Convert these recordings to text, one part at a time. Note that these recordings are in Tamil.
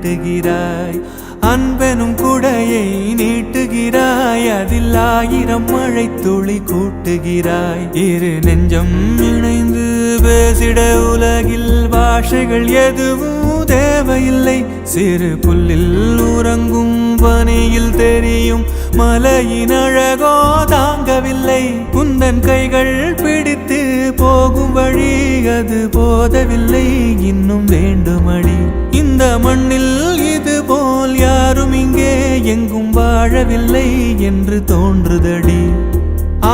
காட்டுகிறாய். அன்பெனும் குடையை நீட்டுகிறாய், அதில் 1000 மழை துளி கூட்டுகிறாய். இரு நெஞ்சம் இணைந்து பேசிட உலகில் பாஷைகள் எதுவும் தேவையில்லை. சிறு புல்லில் உறங்கும் பனியில் தெரியும் மலையின் அழகோ தாங்கவில்லை. குந்தன் கைகள் பிடித்து போகும் வழி அது போதவில்லை, இன்னும் வேண்டுமடி. இந்த மண்ணில் இது போல் யாரும் இங்கே எங்கும் வாழவில்லை என்று தோன்றுதடி.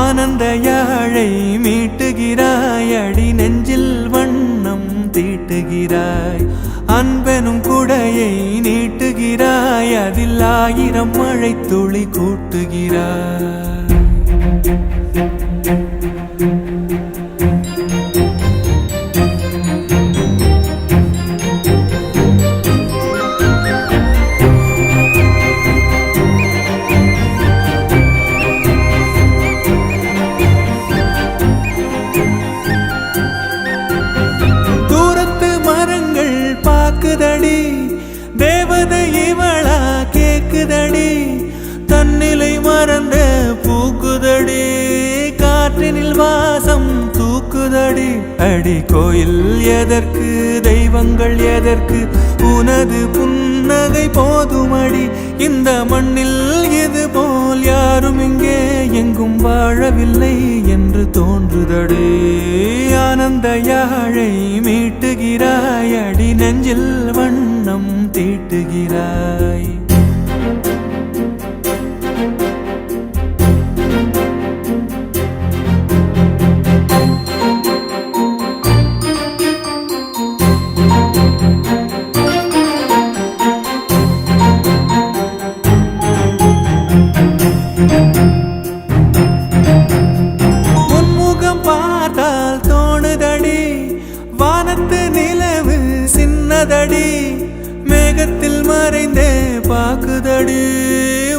ஆனந்த யாழை மீட்டுகிறாய், அடி நெஞ்சில் வண்ணம் தீட்டுகிறாய். அன்பெனும் குடையை நீட்டுகிறாய், அதில் 1000 மழை துளி கூட்டுகிறாய். பாக்குதடி தேவதை இவளா கேக்குதடி, தன்னிலை மறந்த பூக்குதடி, காற்றினில் வாசம் தூக்குதடி. அடி கோயில் எதற்கு, தெய்வங்கள் எதற்கு, உனது புன்னகை போதுமடி. இந்த மண்ணில் இது போல் யாரும் இங்கே எங்கும் வாழவில்லை என்று தோன்றுதடி. ஆனந்த யாழை மீட்டுகிறாய், அடி நெஞ்சில் வண்ணம் தீட்டுகிறாய். உன்முகம் பார்த்தால் தோணுதடி, வானத்து நிலவு சின்னதடி, மேகத்தில் மறைந்தே பாக்குதடி.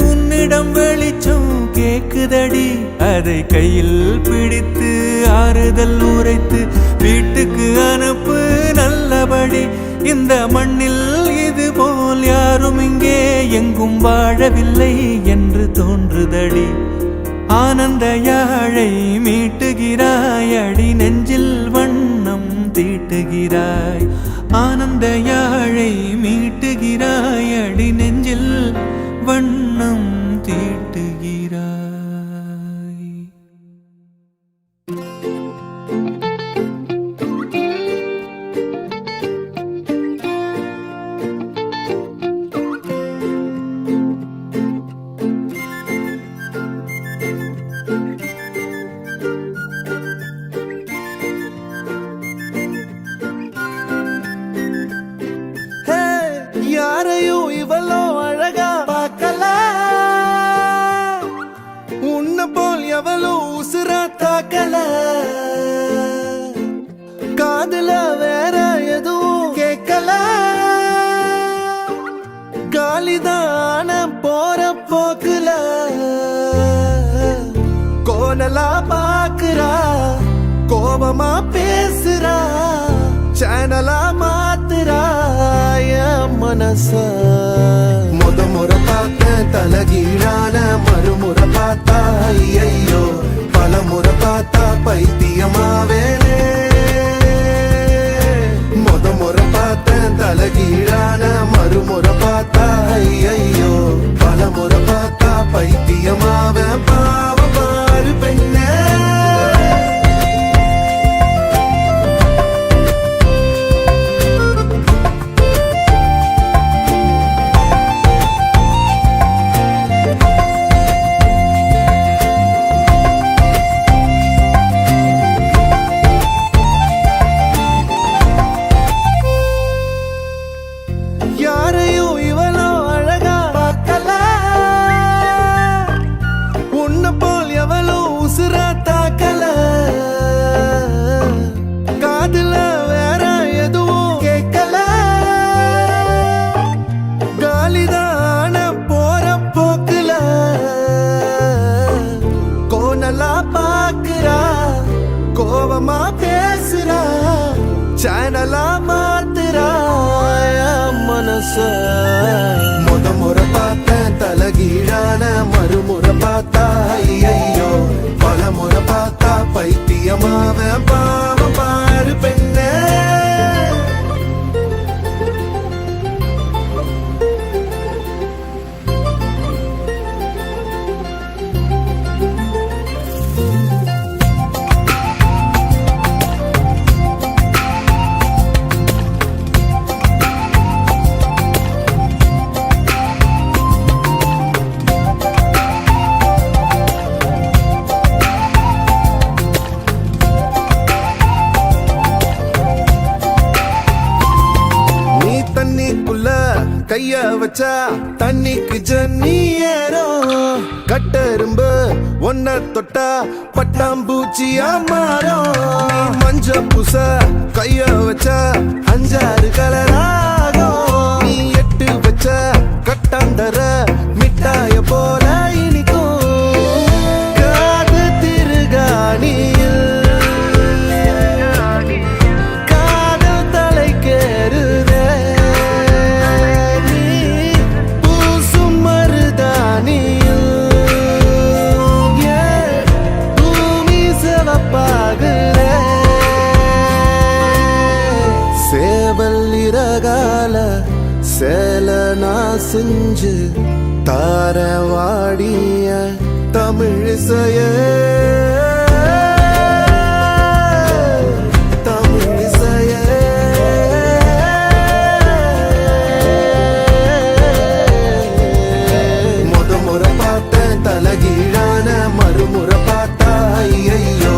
உன்னிடம் வெளிச்சம் கேக்குதடி, அதை கையில் பிடித்து ஆறுதல் உரைத்து வீட்டுக்கு அனுப்பு நல்லபடி. இந்த மண்ணில் இது போல் யாரும் இங்கே எங்கும் வாழவில்லை என்று தோன்றுதடி. ஆனந்த யாழை மீட்டுகிறாய், அடி நெஞ்சில் வண்ணம் தீட்டுகிறாய். ஆனந்த யாழை மீட்டுகிறாய், அடி நெஞ்சில் வண்ணம் தீட்டுகிறாய். யாரையும் இவளோ அழகா பார்க்கல, உன்ன போல் எவளோ உசுரா தாக்கல. காதுல வேற எதுவும் கேட்கல, காலிதான போற போக்குல. கோணலா பாக்குறா, கோபமா பேசுறா, சேனலா மாத்துறா மனச. முறை பார்த்த தலகீழான மறுமுறை பார்த்தா ஐயோ, பல முறை பார்த்தா பைத்தியமாவேனே. முறை பார்த்த தலகீழான மறுமுறை பார்த்தா ஐயோ, பல முறை பார்த்தா பைத்தியமாவே. பாவ பாரு பெண்ணே, ஆசை முறை பார்த்தேன் தலகீழான மறுமுறை பார்த்தா ஐயையோ பல முறை பார்த்தா பைத்தியமாவ பாவம் பாரு பெண்ணே தண்ணிக்குள்ள கைய வச்சா தண்ணிக்கு ஜன்னி ஏறும் கட்டெரும்பு ஒன்ன தொட்டா பட்டாம்பூச்சியா மாறும் மஞ்ச பூச கைய வச்சா 5-6 கலராகும் நீ எட்டு வச்ச கட்டாந்தர மிட்டாய போல இனிக்கும் காது திருகாணியில் காதல் தலைக்கேறுதே சேவல்லிரகால சேல நான் செஞ்சு தார வாடிய தமிழிசைய தமிழிசைய முறை பார்த்தேன் தலகீழான மறுமுறை பார்த்தா ஐயையோ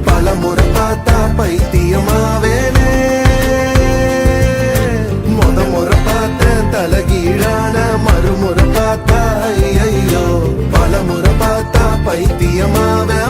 பல முறை பார்த்தா பைத்தியமாவேனே முறை பார்த்தேன் தலகீழான மறுமுறை பார்த்தா ஐயையோ பல முறை பார்த்தா பைத்தியமாவே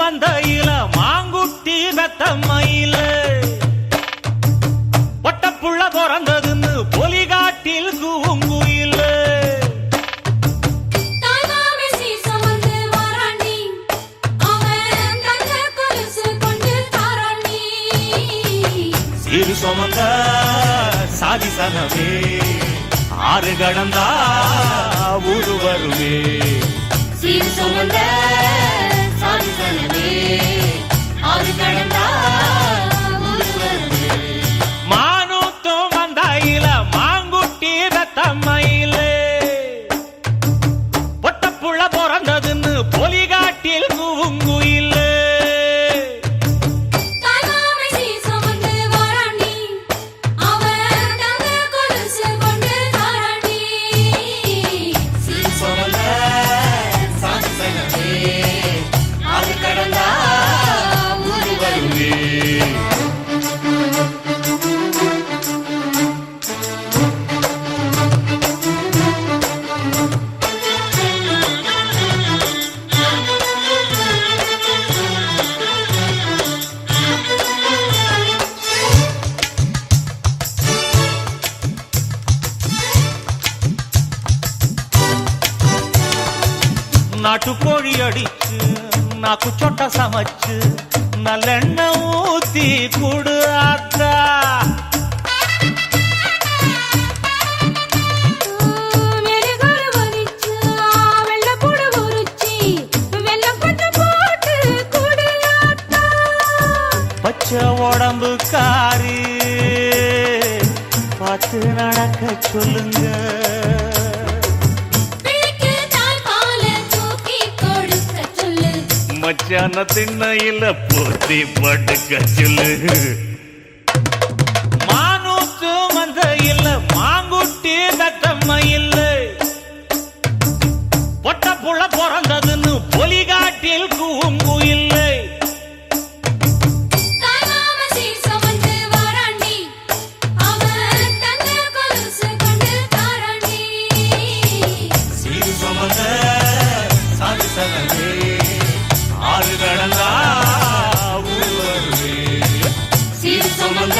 மந்தையில மாங்குட்டி வெத்தம்மையில பொட்டப்புள்ள பிறந்ததுன்னு பொலிகாட்டில் கூங்குயில சிறு சுமந்த சாதி சனமே ஆறு கடந்தா ஊரு வருவே சீர் சுமந்த சாதி சனமே ஆறு கடந்தா ஊரு வருவே மானூத்தும் மந்தாயில மாங்குட்டி வெத்தம்மையில பொட்டப்புள்ள பிறந்ததுன்னு பொலிகாட்டில் கூங்குயில நாட்டுக்கோழி அடிச்சு நாக்கு சொட்ட சமைச்சு நல்லெண்ணெய் ஊத்தி குடு ஆத்தா பச்சை உடம்பு காரி பார்த்து நடக்க சொல்லுங்க மச்சான திண்ணையில போத்தி படுக்க சொல்லு மானூத்து மந்தையில மாங்குட்டி வெத்தம்மையில பொட்டப்புள்ள பிறந்ததுன்னு பொலிகாட்டில் கூங்குயில்லை ஆறு கடந்தா ஊரு வருவே சீர் சுமந்த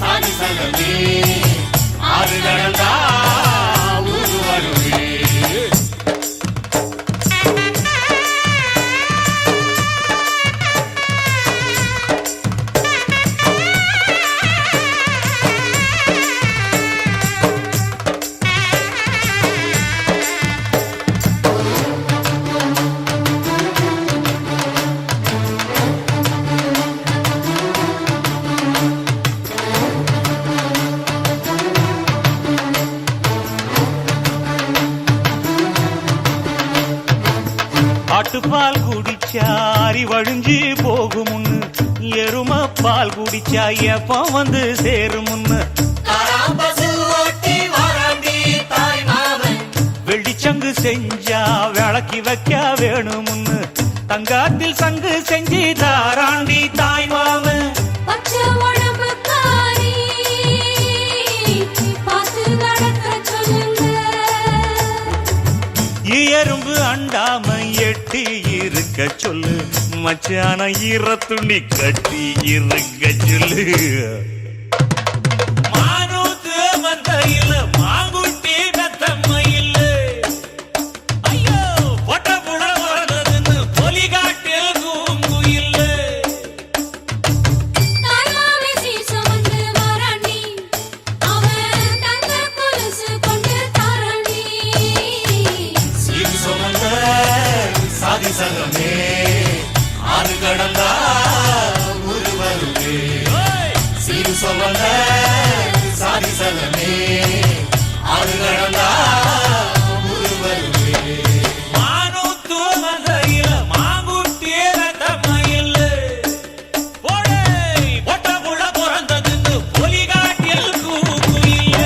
சாதி சனமே ஆறு கடந்தா ஊரு வருவே ஆட்டுப்பால் குடிச்சா அறிவழிஞ்சு போகுமுன்னு எரும பால் குடிச்சா எப்ப வந்து சேருமுன்னு வெள்ளிச்சங்கு செஞ்சா விளக்கி வைக்க வேணுமுன்னு தங்காத்தில் சங்கு செஞ்சு தாராண்டி தாய் மாமன் எறும்பு அண்டாம எட்டி இருக்க சொல்லு மச்சான ஈர துணி கட்டி இருக்க சொல்லு மானூத்து மந்தையில மாங்குட்டி வெத்தம்மையில ஐயோ பொட்டப்புள்ள பிறந்ததுன்னு பொலிகாட்டில் கூங்குயில்ல சாதி சங்கமே ஆறு கடந்தா ஊரு வருவே சீரு சுமந்த சாதி சங்கமே ஆறு கடந்தா ஊரு வருவே மானூத்து மந்தையில மாங்குட்டி வெத்தம்மையில பொட்டப்புள்ள பிறந்ததுன்னு பொலிகாட்டில் கூங்குயில்ல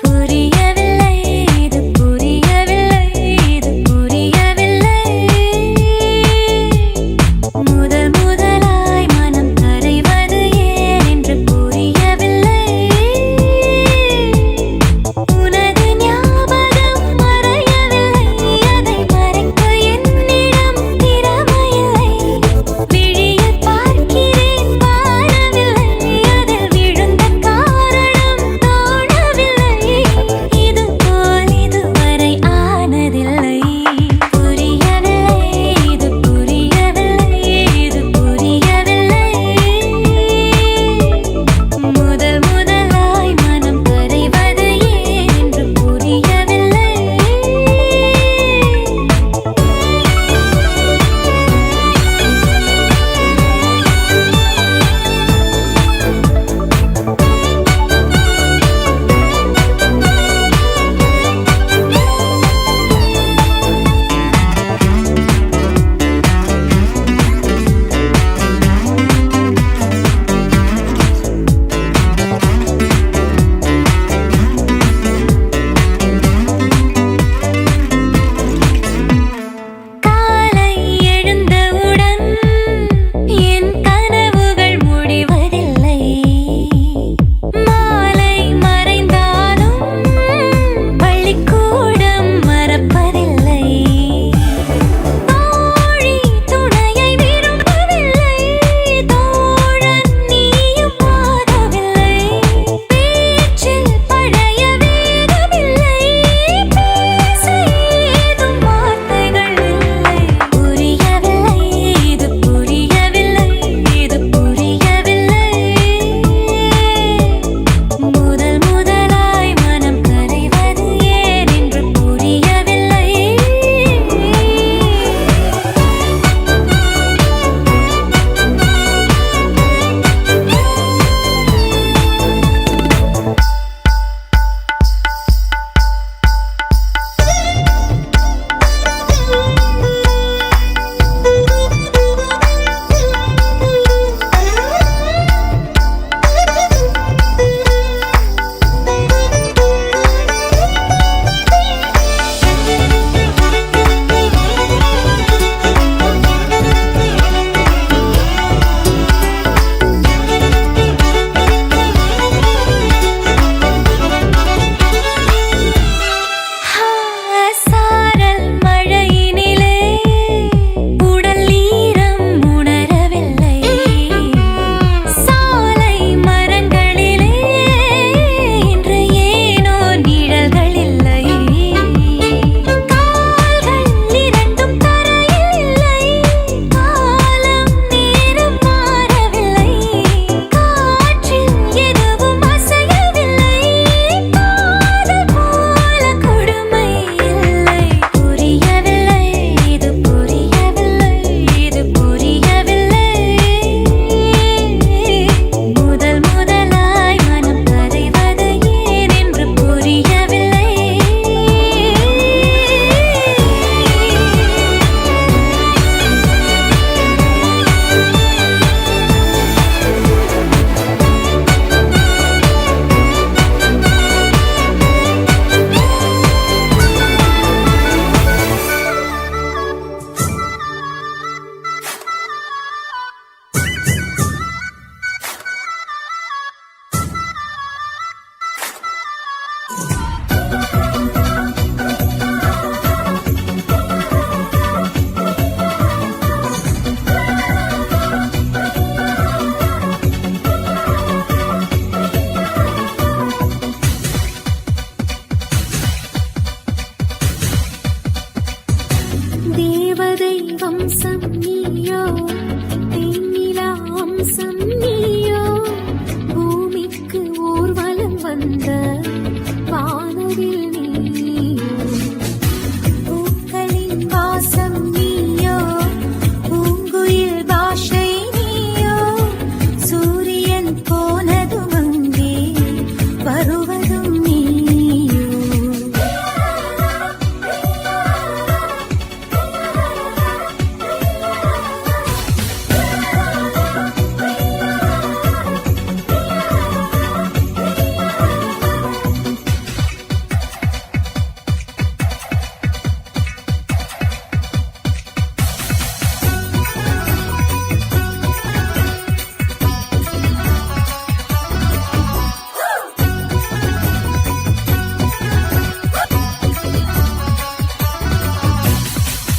புரியவில்லை இது புரியவில்லை தேவதை வம்சம் நீயோ தென்னிலா அம்சம் நீயோ பூமிக்கு ஊர்வலம் வந்த வானவில் நீயோ பூக்களின் வாசம் நீயோ பூங்குயில் பாஷை நீயோ சூரியன் போனதும் அங்கே வருவதும் நீயோ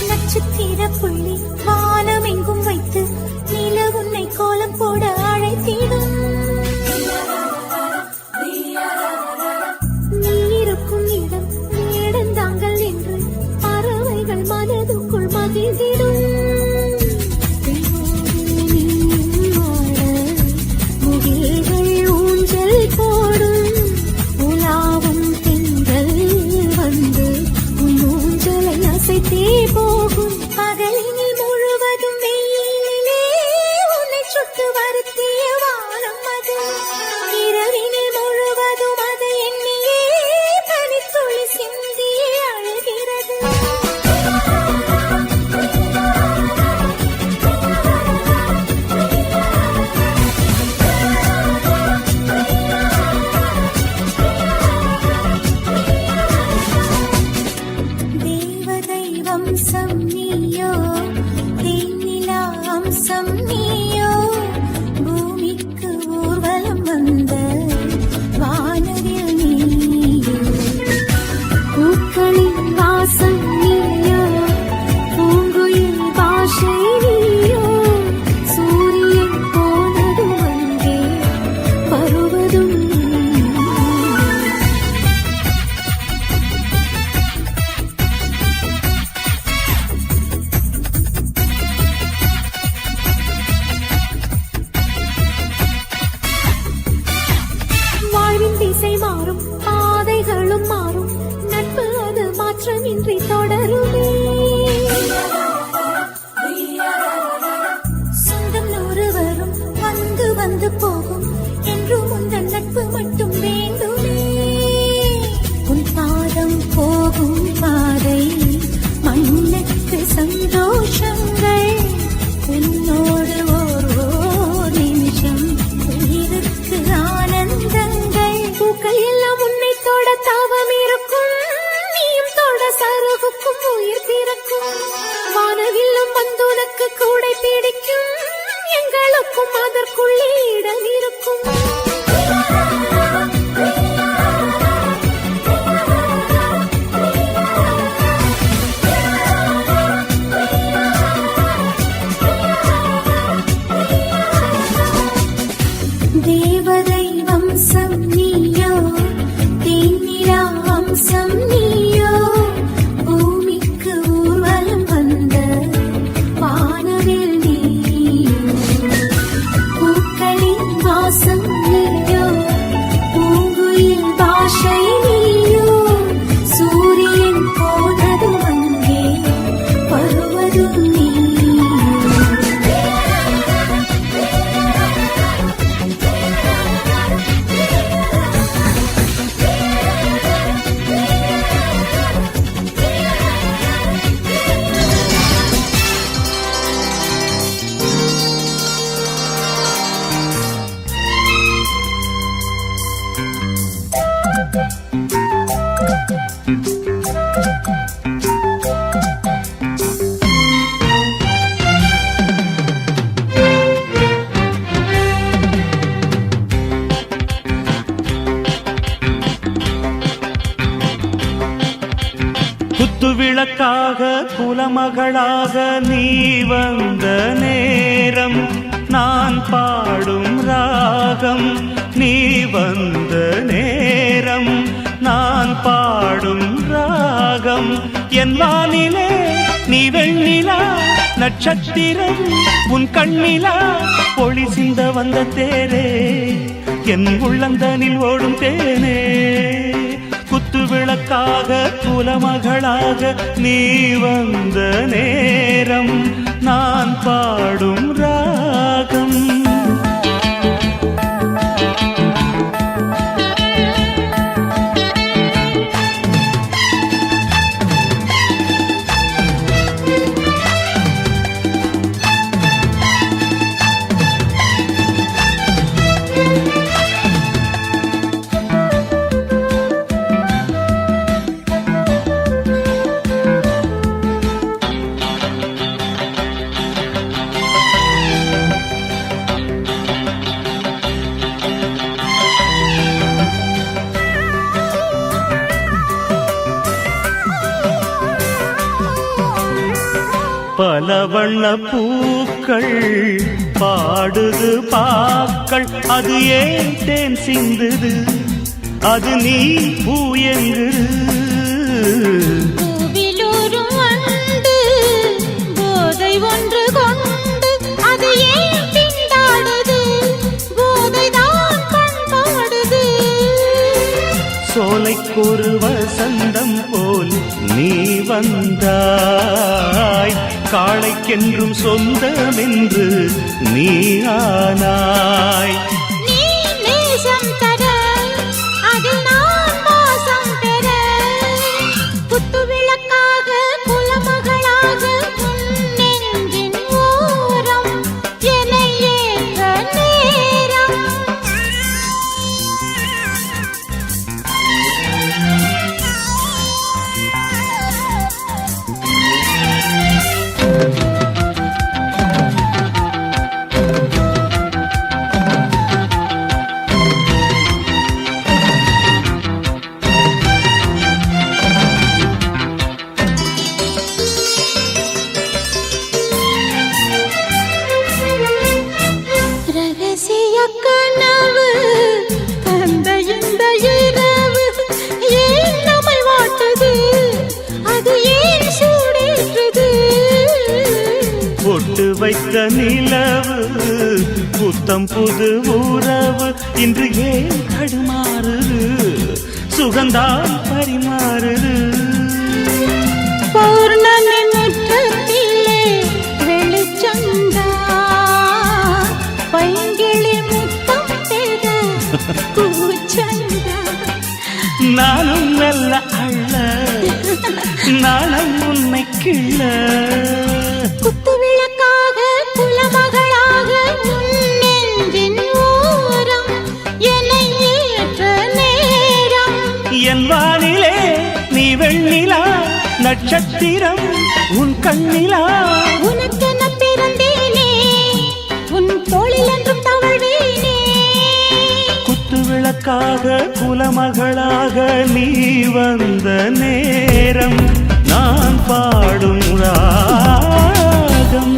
நட்சத்திர புள்ளி வானம் எங்கும் வைத்து நில உன்னை கோலம் போட அழைத்திடும் நீ இருக்கும் இடம் இடந்தாங்கள் என்று பறவைகள் மனதுக்குள் மகிழ்ந்திடும் நீயும் ஆட முகில்கள் ஊஞ்சல் போடும் உலாவும் பெண்கள் வந்து உன் ஊஞ்சலை அசைத்தே போகும் பகலினில் முழுவதும் வெயிலிலே உன்னை சுட்டு வருத்திய வானம் அது இரவினில் முழுவதும் அது எண்ணியே பனித்துளி சிந்தியே அழுகிறது தேவதை வம்சம் நீயோ தென்னிலா அம்சம் நீயோ பூமிக்கு ஊர்வலம் வந்த வானவில் நீயோ பூக்களின் வாசம் நீயோ பூங்குயில் பாஷை நீயோ சூரியன் போனதும் அங்கே வருவதும் நீயோ வாழ்வின் திசை மாறும் பாதைகளும் மாறும் நட்பு அது மாற்றமின்றி தொடருமே சொந்தம் நூறு வரும் வந்து வந்து போகும் என்றும் உந்தன் நட்பு மட்டும் வேண்டுமே உன் பாதம் போகும் பாதை மண்ணுக்கு சந்தோஷங்கள் உன்னோடு ஓர் நிமிஷம் உயிருக்கு ஆனந்தங்கள் பூக்கள் எல்லாம் உன்னை தொட தாவம் இருக்கும் நீயும் தொட சருகுக்கும் உயிர் பிறக்கும் வானவில்லும் வந்து உனக்கு கூடை பிடிக்கும் எங்களுக்கும் அதற்குள்ளே இடம் இருக்கும் தேவதை வம்சம் நீயோ தென்னிலா அம்சம் நீயோ பூமிக்கு ஊர்வலம் வந்த வானவில் நீயோ பூக்களின் வாசம் நீயோ பூங்குயில் பாஷை நீயோ சூரியன் போனதும் அங்கே வருவதும் நீயோ விளக்காக குலமகளாக நீ வந்த நேரம் நான் பாடும் ராகம் நீ வந்த நேரம் நான் பாடும் ராகம் என் வானிலே நீ வெண்ணிலா நட்சத்திரம் உன் கண்ணிலா ஒளி சிந்த வந்த தேரே என் உள்ளந்தனில் ஓடும் தேனே குத்து விளக்காக குலமகளாக நீ வந்த நேரம் நான் பாடும் ராகம் பல வண்ண பூக்கள் பாடுது பாக்கள் அது ஏன் தேன் சிந்துது அது நீ பூயங்குது பூவிலூரும் வண்டு போதை ஒன்று கொண்டு அது ஏன் திண்டாடுது போதைதான் பண்பாடுது சோலைக்கொரு வசந்தம் போல் நீ வந்தாய் காளைக்கென்றும் சொந்தமென்று நீ ஆனாய் நீ நேசம் தர அதில் நான் மோசம் பெற குத்து விளக்காக குலமகளாக உன் நெஞ்சின் ஓரம் என்னை ஏற்ற நேரம் ரகசிய கனவு தந்த இந்த இரவு ஏன் நம்மை வாட்டுது அது ஏன் சூடேற்றுது பொட்டு வைத்த நிலவு புத்தம் புது உறவு இன்று ஏன் தடுமாறுது சுகந்தான் பரிமாறுது பௌர்ணமி முற்றத்திலே வெளிச்சந்தா பைங்கிளி முத்தம் பெற பூச்சந்தா நானும் நல்ல அள்ள நானும் உன்னை கிள்ள குத்து விளக்காக குலமகளாக உன் நெஞ்சின் ஓரம் என்னை ஏற்ற நேரம் என் வானிலே நீ வெண்ணிலா நட்சத்திரம் உன் கண்ணிலா உனக்கென பிறந்தேனே உன் தோளில் என்றும் தவழ்வேனே குத்து விளக்காக குலமகளாக நீ வந்த நேரம் நான் பாடும் ராகம்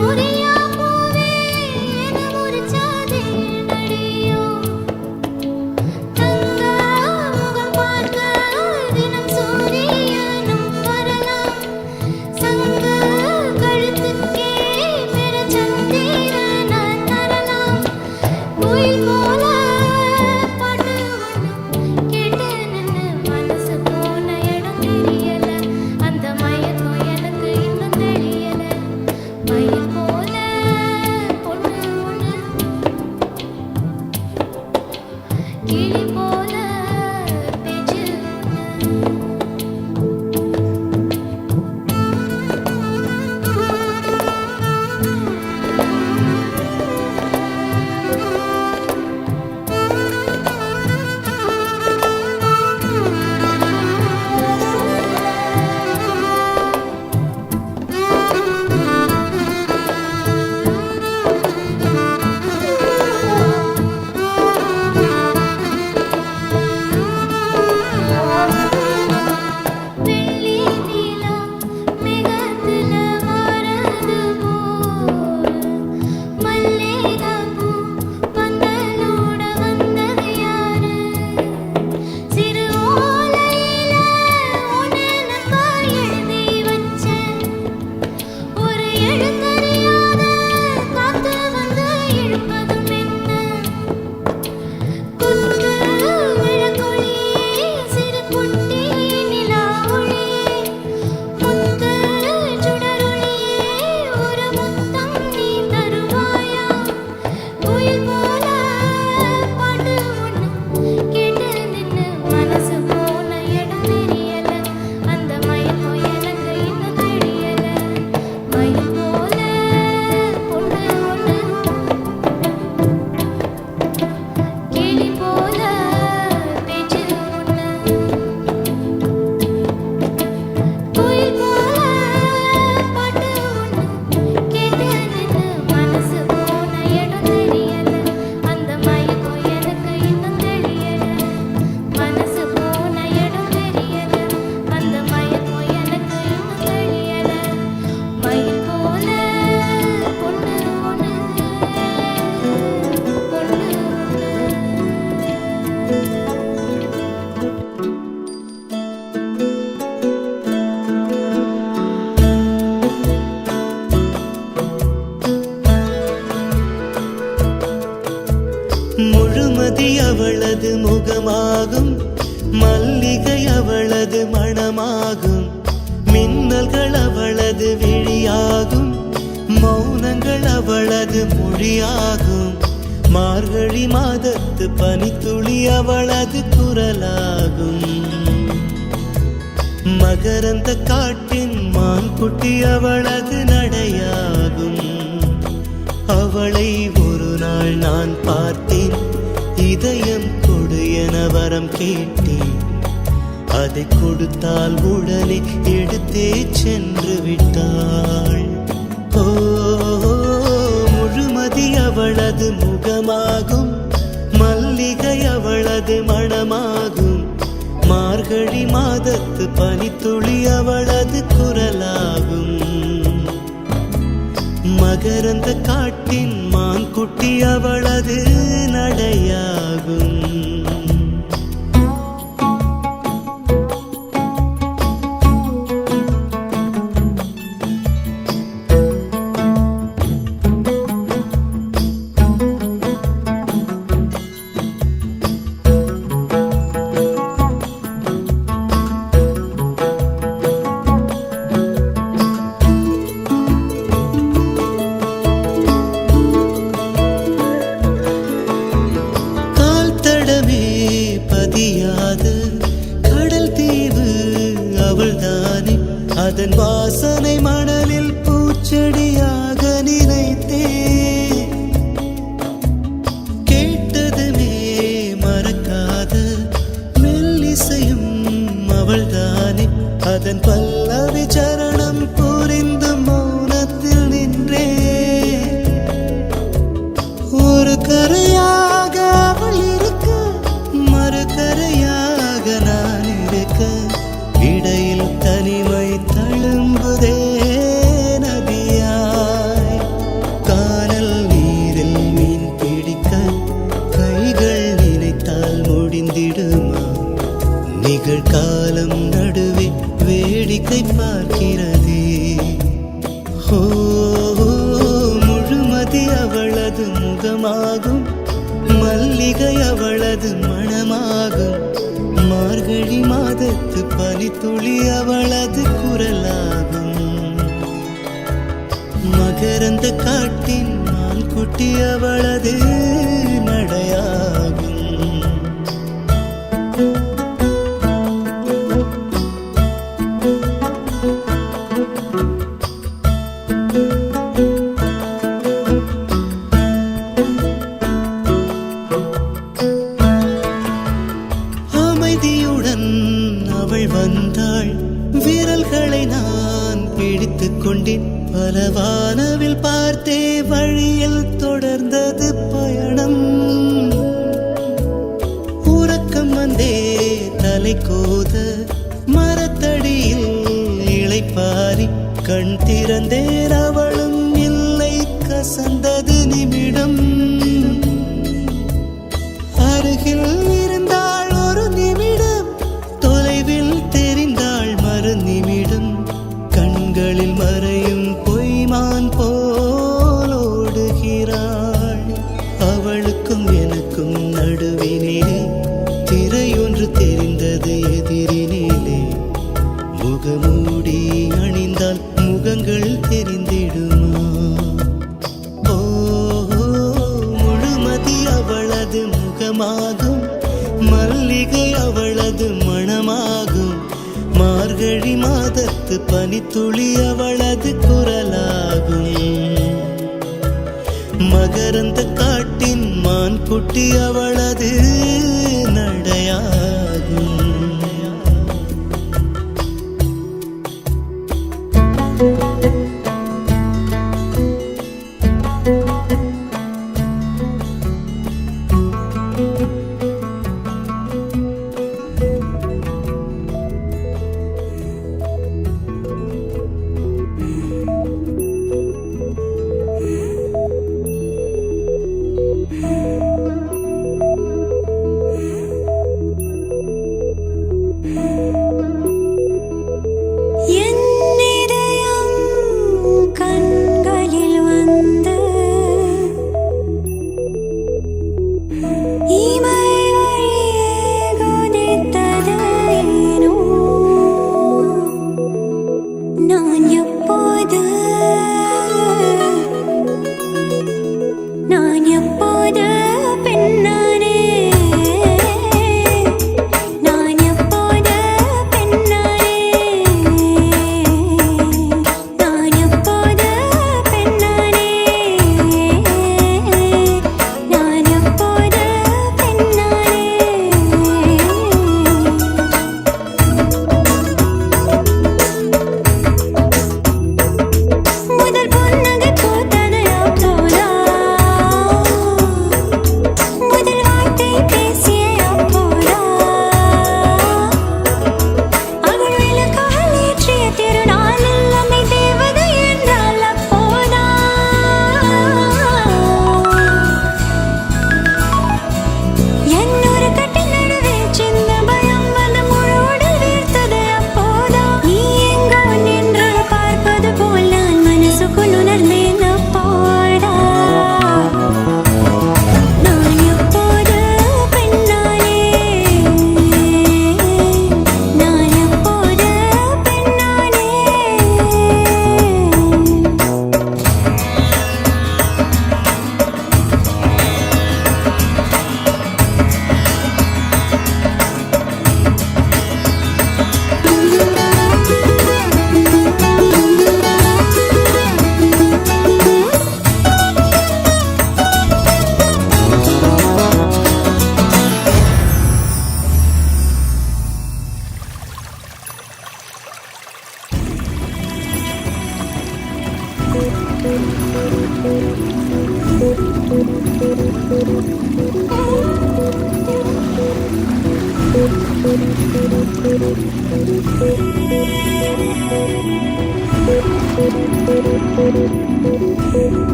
முறியா பூவே என முறிச்சாதே நடியோ தங்க முகம் பார்க்க தினம் சூரியனும் வரலாம் சங்க கழுத்துக்கே பெற சந்திரனை தரலாம் கோயில் போல பாட்டு ஒண்ணு கேட்டு நின்னு மனசு போன இடம் தெரியல அந்த மயக்கம் எனக்கு இன்னும் தெரியல மயில் போல பொண்ணு ஒண்ணு கிளி போல பேச்சு வெள்ளி நிலா மேகத்துல வாரது போல் மல்லிகைப்பூ பந்தலோட வந்தது யாரு சிறு ஓலையில உனக்கு எழுதி வச்சேன் ஒரு எழுத்தறியாத காத்து வந்து இழுப்பதும் என்ன குத்து விளக்கொளியே சிறு குட்டி நிலா ஒளியே முத்து சுடரொளியே ஒரு முத்தம் நீ தருவாயா கோயில் போல பாட்டு ஒண்ணு கேட்டு நின்னு மனசு போன இடம் தெரியல அந்த மயக்கம் எனக்கு இன்னும் தெரியல மயில் போல பொண்ணு ஒண்ணு கிளி போல பேச்சு ஒண்ணு கோயில் போல பாட்டு ஒண்ணு கேட்டு நின்னு மனசு போன இடம் தெரியல அந்த மயக்கம் எனக்கு இன்னும் தெரியல மனசு போன இடம் தெரியல அந்த மயக்கம் எனக்கு இன்னும் தெரியல மயில் போல பொண்ணு ஒண்ணு முழுமதி அவளது முகமாகும் மல்லிகை அவளது மணமாகும் மின்னல்கள் அவளது விழியாகும் மௌனங்கள் அவளது மொழியாகும் மார்கழி மாதத்து பனித்துளி அவளது குரலாகும் மகரந்த காட்டின் மான்குட்டி அவளது நடையாகும் அவளை ஒரு நாள் நான் பார்த்தேன் இதயம் கொடு என வரம் கேட்டேன் அதை கொடுத்தால் உடனே எடுத்தே சென்று விட்டாள் ஓ முழுமதி அவளது முகமாகும் மல்லிகை அவளது மணமாகும் மார்கழி மாதத்து பனித்துளி அவளது குரலாகும் மகரந்த காட்டின் மான்குட்டி அவளது நடையாகும் கால் தடமே மல்லிகை அவளது மணமாகும் மார்கழி மாதத்து பனித்துளி அவளது குரலாகும் மகரந்த காட்டின் மான் குட்டி அவளது நடையாகும் அமைதியுடன் அவள் வந்தாள் விரல்களை நான் பிடித்துக் கொண்டேன் பல வானவில் பார்த்தே வழியில் தொடர்ந்தது பயணம் உறக்கம் வந்தே தலை கோத மரத்தடியில் இளைப்பாரி கண் திறந்தேன் அவளும் இல்லை கசந்தது நிமிடம் அருகில் இருந்தாள் ஒரு நிமிடம் தொலைவில் தெரிந்தாள் மறு நிமிடம் கண்களில் மறையும் பொய்மான் போல் ஓடுகிறாள் அவளுக்கும் எனக்கும் நடுவினிலே திரையொன்று தெரிந்தது எதிரினிலே முகமூடி அணிந்தால் முகங்கள் தெரிந்திடுமா முழுமதி அவளது முகமாகும் மல்லிகை அவளது மணமாகும் மார்கழி மாதத்து பனித்துளி அவளது குரலாகும் மகரந்த காட்டின் மான் குட்டி அவளது நடையாகும்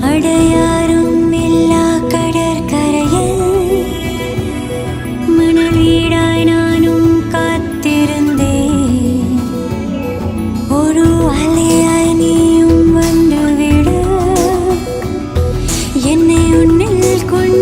அடையாரும் இல்லா கடற்கரையில் மணல் வீடாய் நானும் காத்திருந்தேன். ஒரு அலையாய் நீயும் வந்துவிட என்னை உன்னில் கொண்டு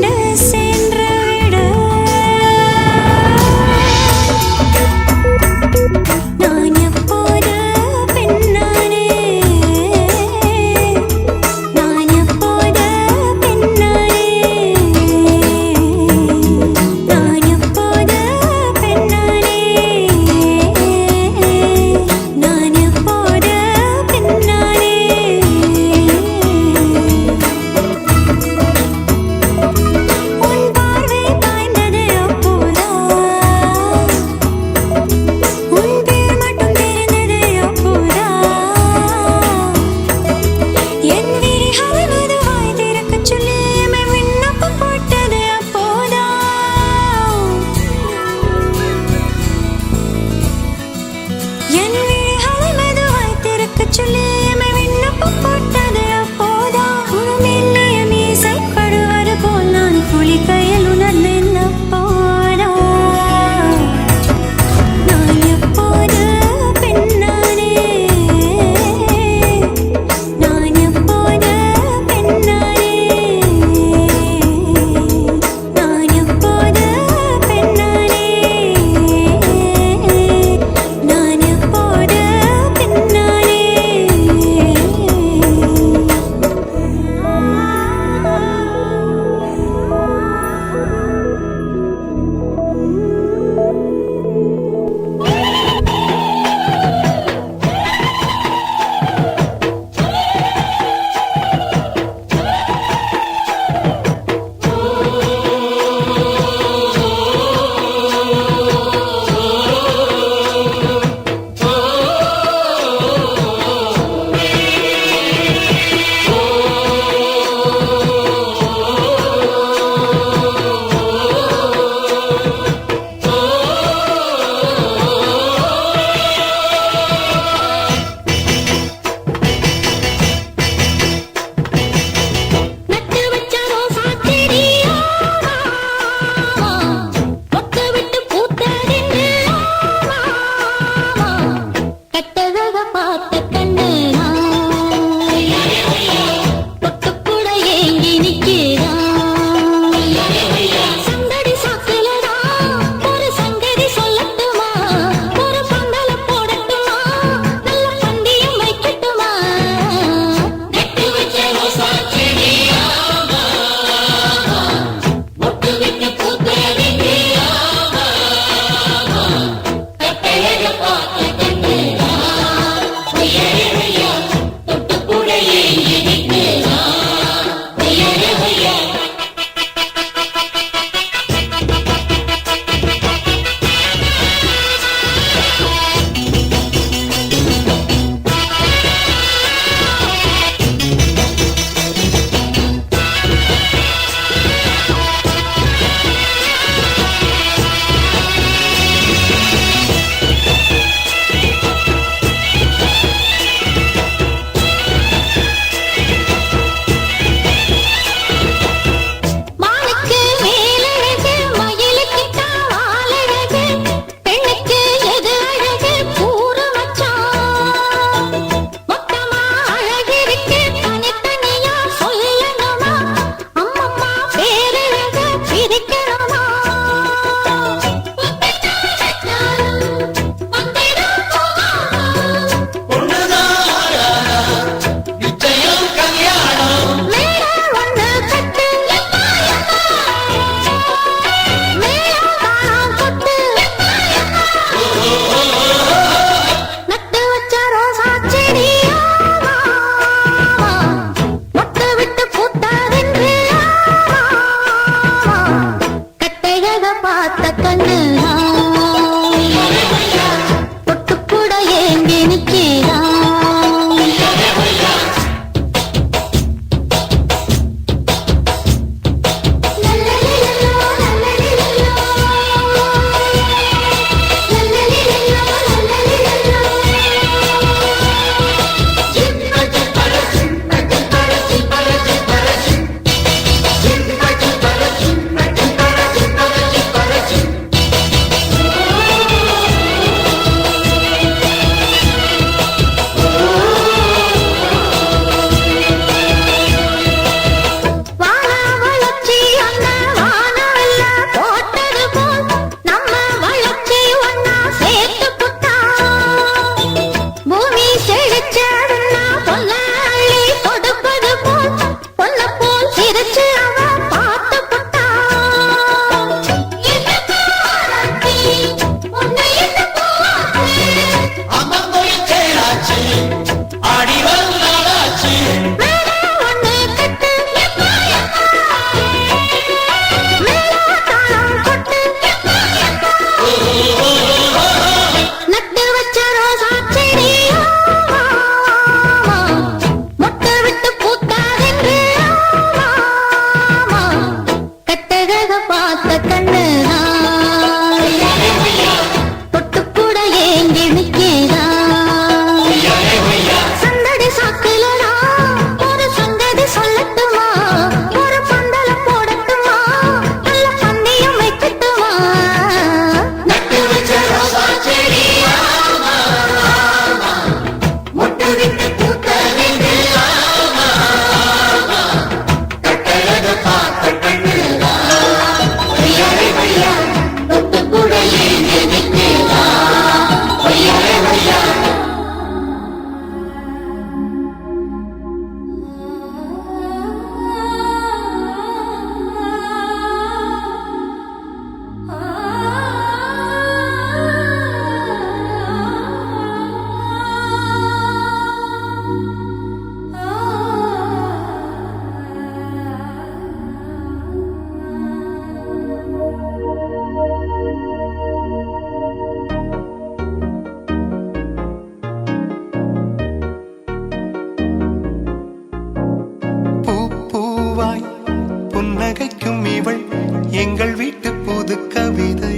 எங்கள் வீட்டு புது கவிதை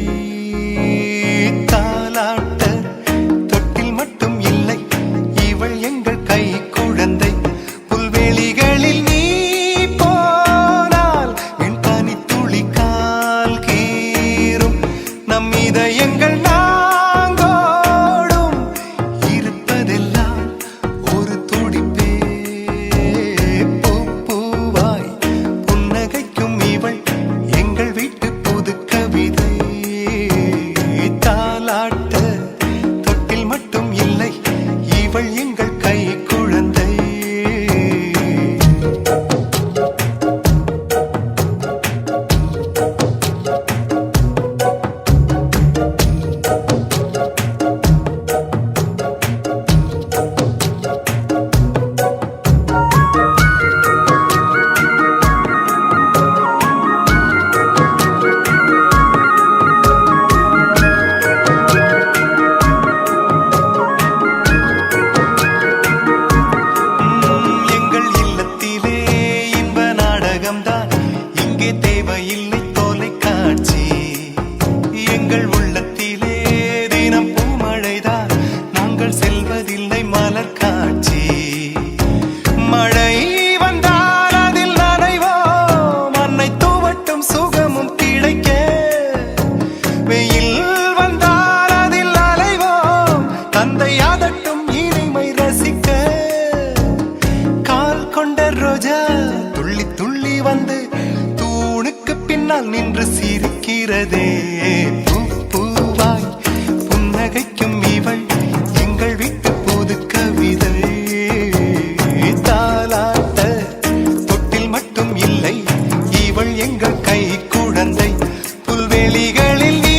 தாலாட்ட தொட்டில் மட்டும் இல்லை இவள் எங்கள் கை குழந்தை புல்வெளிகளில் நீ போனால் என் பனி துளி கால் கீறும் நம் இதயங்கள் நாங்கோடும் இருப்பதெல்லாம் ஒரு துடிப்பே பூ பூவாய் புன்னகைக்கும் இவள் எங்கள் வீட்டு புது கவிதை தாலாட்ட தொட்டில் மட்டும் இல்லை இவள் எங்கள் கை குழந்தை எங்கள் இல்லத்திலே இன்ப நாடகம்தான் இங்கே தேவையில்லை தொலைக்காட்சி எங்கள் உள்ளத்திலே தினம் பூமழைதான் நாங்கள் செல்வதில்லை மலர் காட்சி மழை வந்தால் அதில் நனைவோம் அன்னை தூவட்டும் சுகமும் கிடைக்க வெயில் வந்தால் அதில் அலைவோம் தந்தை அதட்டும் இனிமை ரசிக்க கால் கொண்ட ரோஜா துள்ளி துள்ளி வந்து தூணுக்கு பின்னால் நின்று சிரிக்கிறதே பூ பூவாய் புன்னகைக்கும் இவள் எங்கள் வீட்டு புது கவிதை தாலாட்ட தொட்டில் மட்டும் இல்லை இவள் எங்கள் கை குழந்தை புல்வெளிகளில் நீ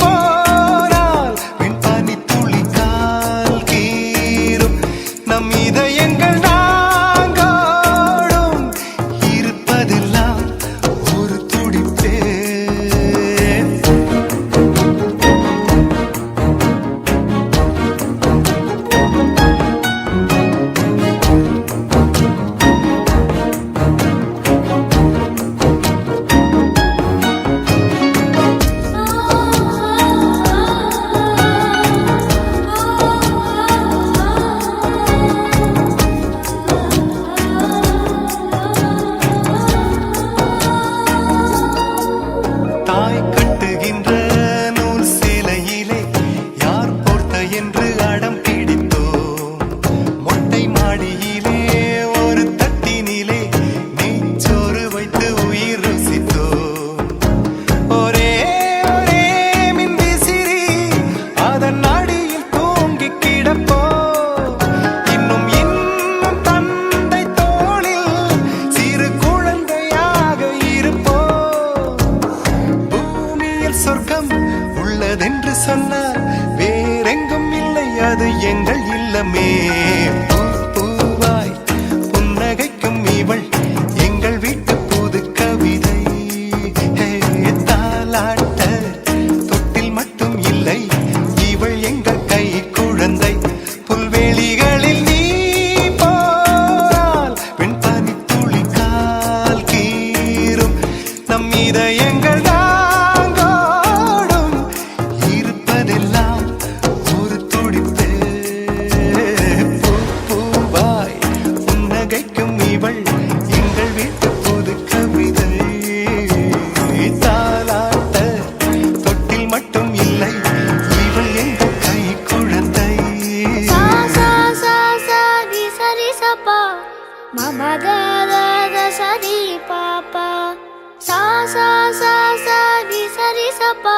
போனால் பின் பனி துளி கால் கீறும் நம் இதயங்கள் நாங்கோடும் இருப்பதெல்லாம் ஒரு துடிப்பே தாய் கட்டுகின்ற நூல் சேலையிலே யார் போர்த்த என்று அடம் பிடித்தோம் மொட்டை மாடியிலே ஒரு தட்டினிலே நெய்ச்சோறு வைத்து உயிர் ருசித்தோம் ஒரே ஒரே மின்விசிறி அதன் நாடியில் தூங்கி கிடப்போம் இன்னும் இன்னும் தந்தை தோளில் சிறு குழந்தையாக இருப்போம் பூமியில் சொர்க்கம் உள்ளதென்று சொன்னார் வேறெங்கும் இல்லை அது எங்கள் இல்லமே பூ பூவாய் புன்னகைக்கும் இவள் எங்கள் வீட்டு புது கவிதை ஹே, தாலாட்ட தொட்டில் மட்டும் இல்லை இவள் எங்கள் கை குழந்தை புல்வெளிகளில் நீ போனால் பின் பனி துளி கால் கீறும் நம் இதயங்கள் நாங்கோடும் இருப்பதெல்லாம் ஒரு துடிப்பே பூ பூவாய் புன்னகைக்கும் இவள் எங்கள் வீட்டு புது கவிதை தாலாட்ட தொட்டில் மட்டும் இல்லை இவள் எங்கள் கை குழந்தை sa sa sa sa di sa ri sa pa ma ba da da da sa ri pa pa sa sa sa sa di sa ri sa pa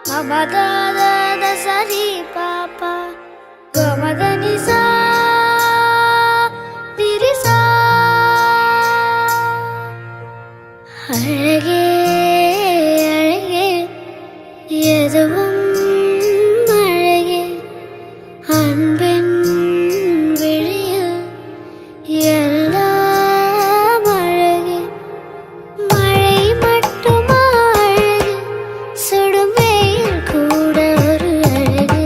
ma ba da da da sa ri pa pa ga ma da ni sa di ri sa அழகே அழகே எதுவும் அழகே அன்பின் விழியில் எல்லாம் அழகே மழை மட்டுமா அழகு சுடும் வெயில் கூட ஒரு அழகு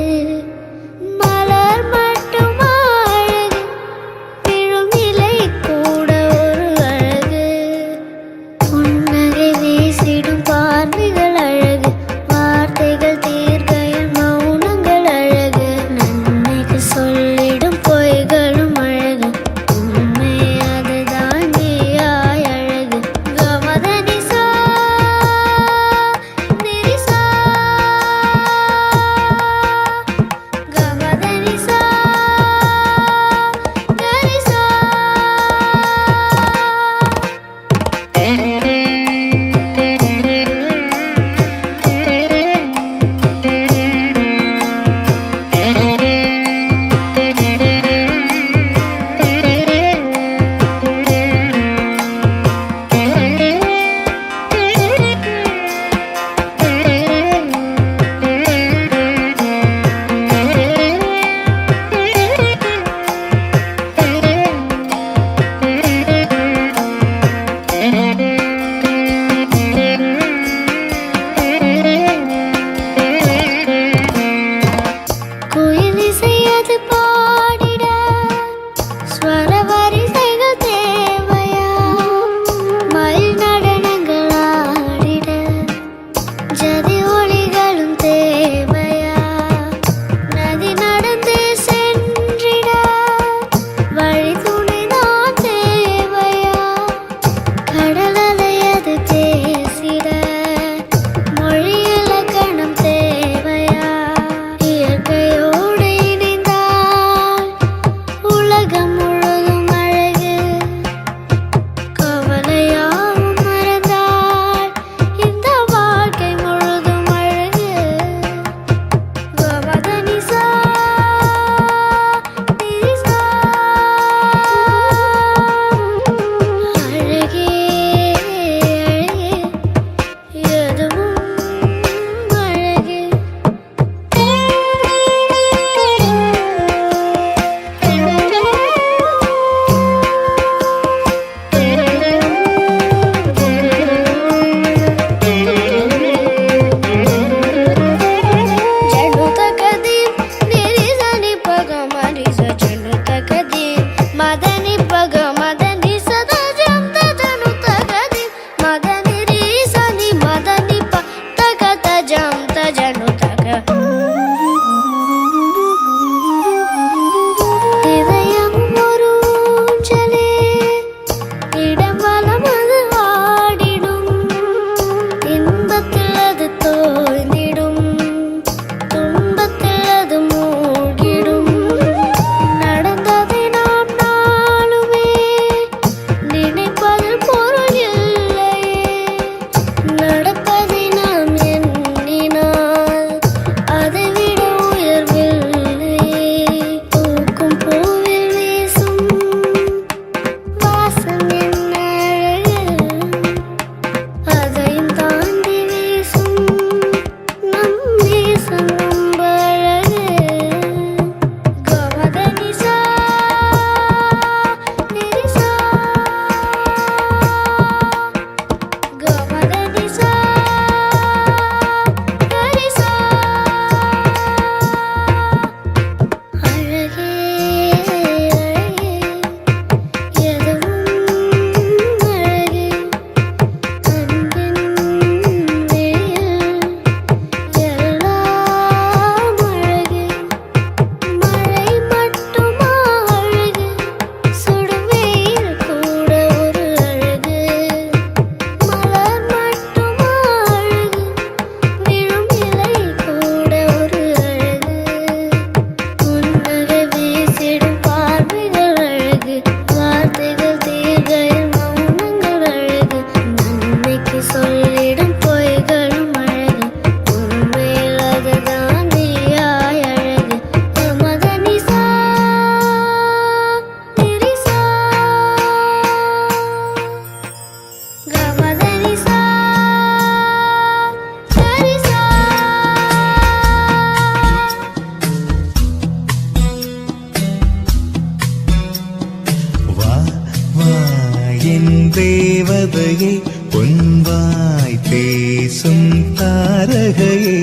என் தேவதையே பொன்வாய் பேசும் தாரகையே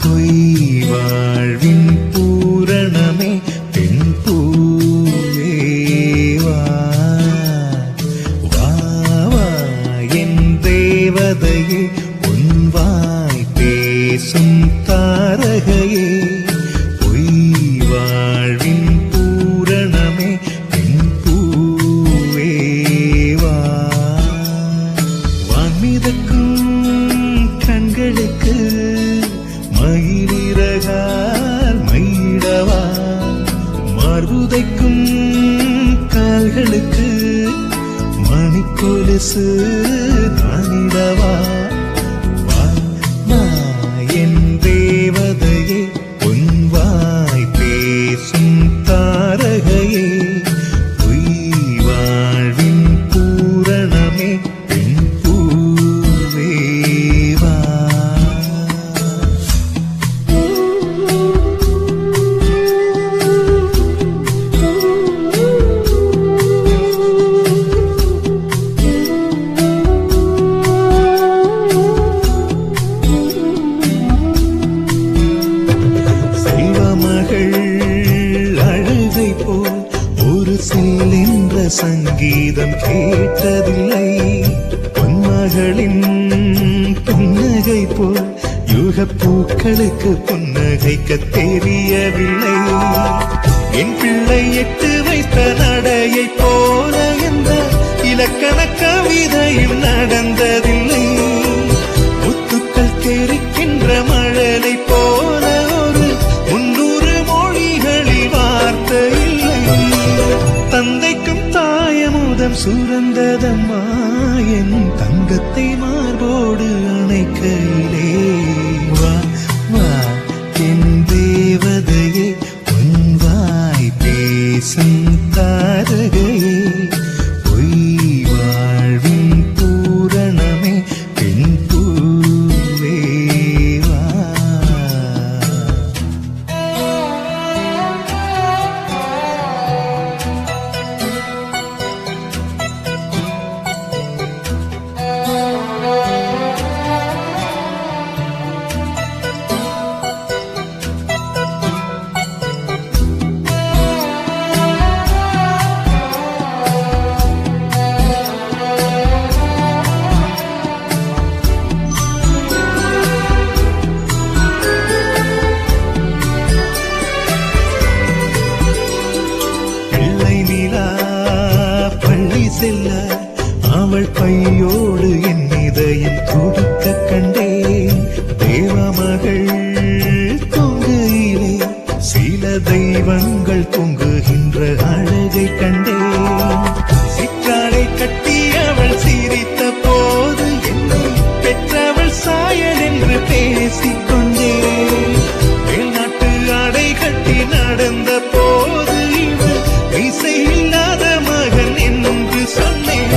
பொய் வாழ்வின் பூரணமே பெண் பூவேவா வா வா என் தேவதையே பொன்வாய் பேசும் தாரகையே பொய் வாழ்வின் பூரணமே பெண் பூவேவா வான்மிதக்கும் கண்களுக்கு மயிலிறகால் மயிடவா மார்புதைக்கும் கால்களுக்கு மணிக்கொலுசு தானிடவா வா வா என் தேவதையே பொன்வாய் பேசும் தாரகையே பொய் வாழ்வின் பூரணமே பெண் பூவேவா செல்வமகள் அழுகை போல் ஒரு சில்லென்ற சங்கீதம் கேட்டதில்லை பொன்மகளின் புன்னகை போல் யுகப்பூக்களுக்கு புன்னகைக்க தெரியவில்லை என் பிள்ளை எட்டு வைத்த நடையை போல என்ற இலக்கண கவிதையும் நடந்ததில்லை முத்துக்கள் தெரிக்கின்ற மழலை போல ஒரு 300 மொழிகளில் வார்த்தை இல்லை தந்தைக்கும் தாயமுதம் சுரந்ததம்மா என் தங்கத்தை மார்போடு அணைக்கையிலே வா வா என் தேவதையே பொன்வாய் பேசும் தாரகையே பொய் வாழ்வின் பூரணமே பெண் பூவேவா பிள்ளை நிலா பள்ளி செல்ல அவள் பையோடு என் இதயம் துடிக்க கண்டேன் தேவமகள் தொங்கையிலே சில தெய்வங்கள் தொங்குகின்ற அழகை கண்டேன் சிற்றாடை கட்டி அவள் சிரித்த போது என்னை பெற்றவள் சாயல் என்று பேசிக்கொண்டேன் வெளிநாட்டு ஆடை கட்டி நடந்த போது இவள் இசை இல்லாத மகன் என்று சொன்னேன்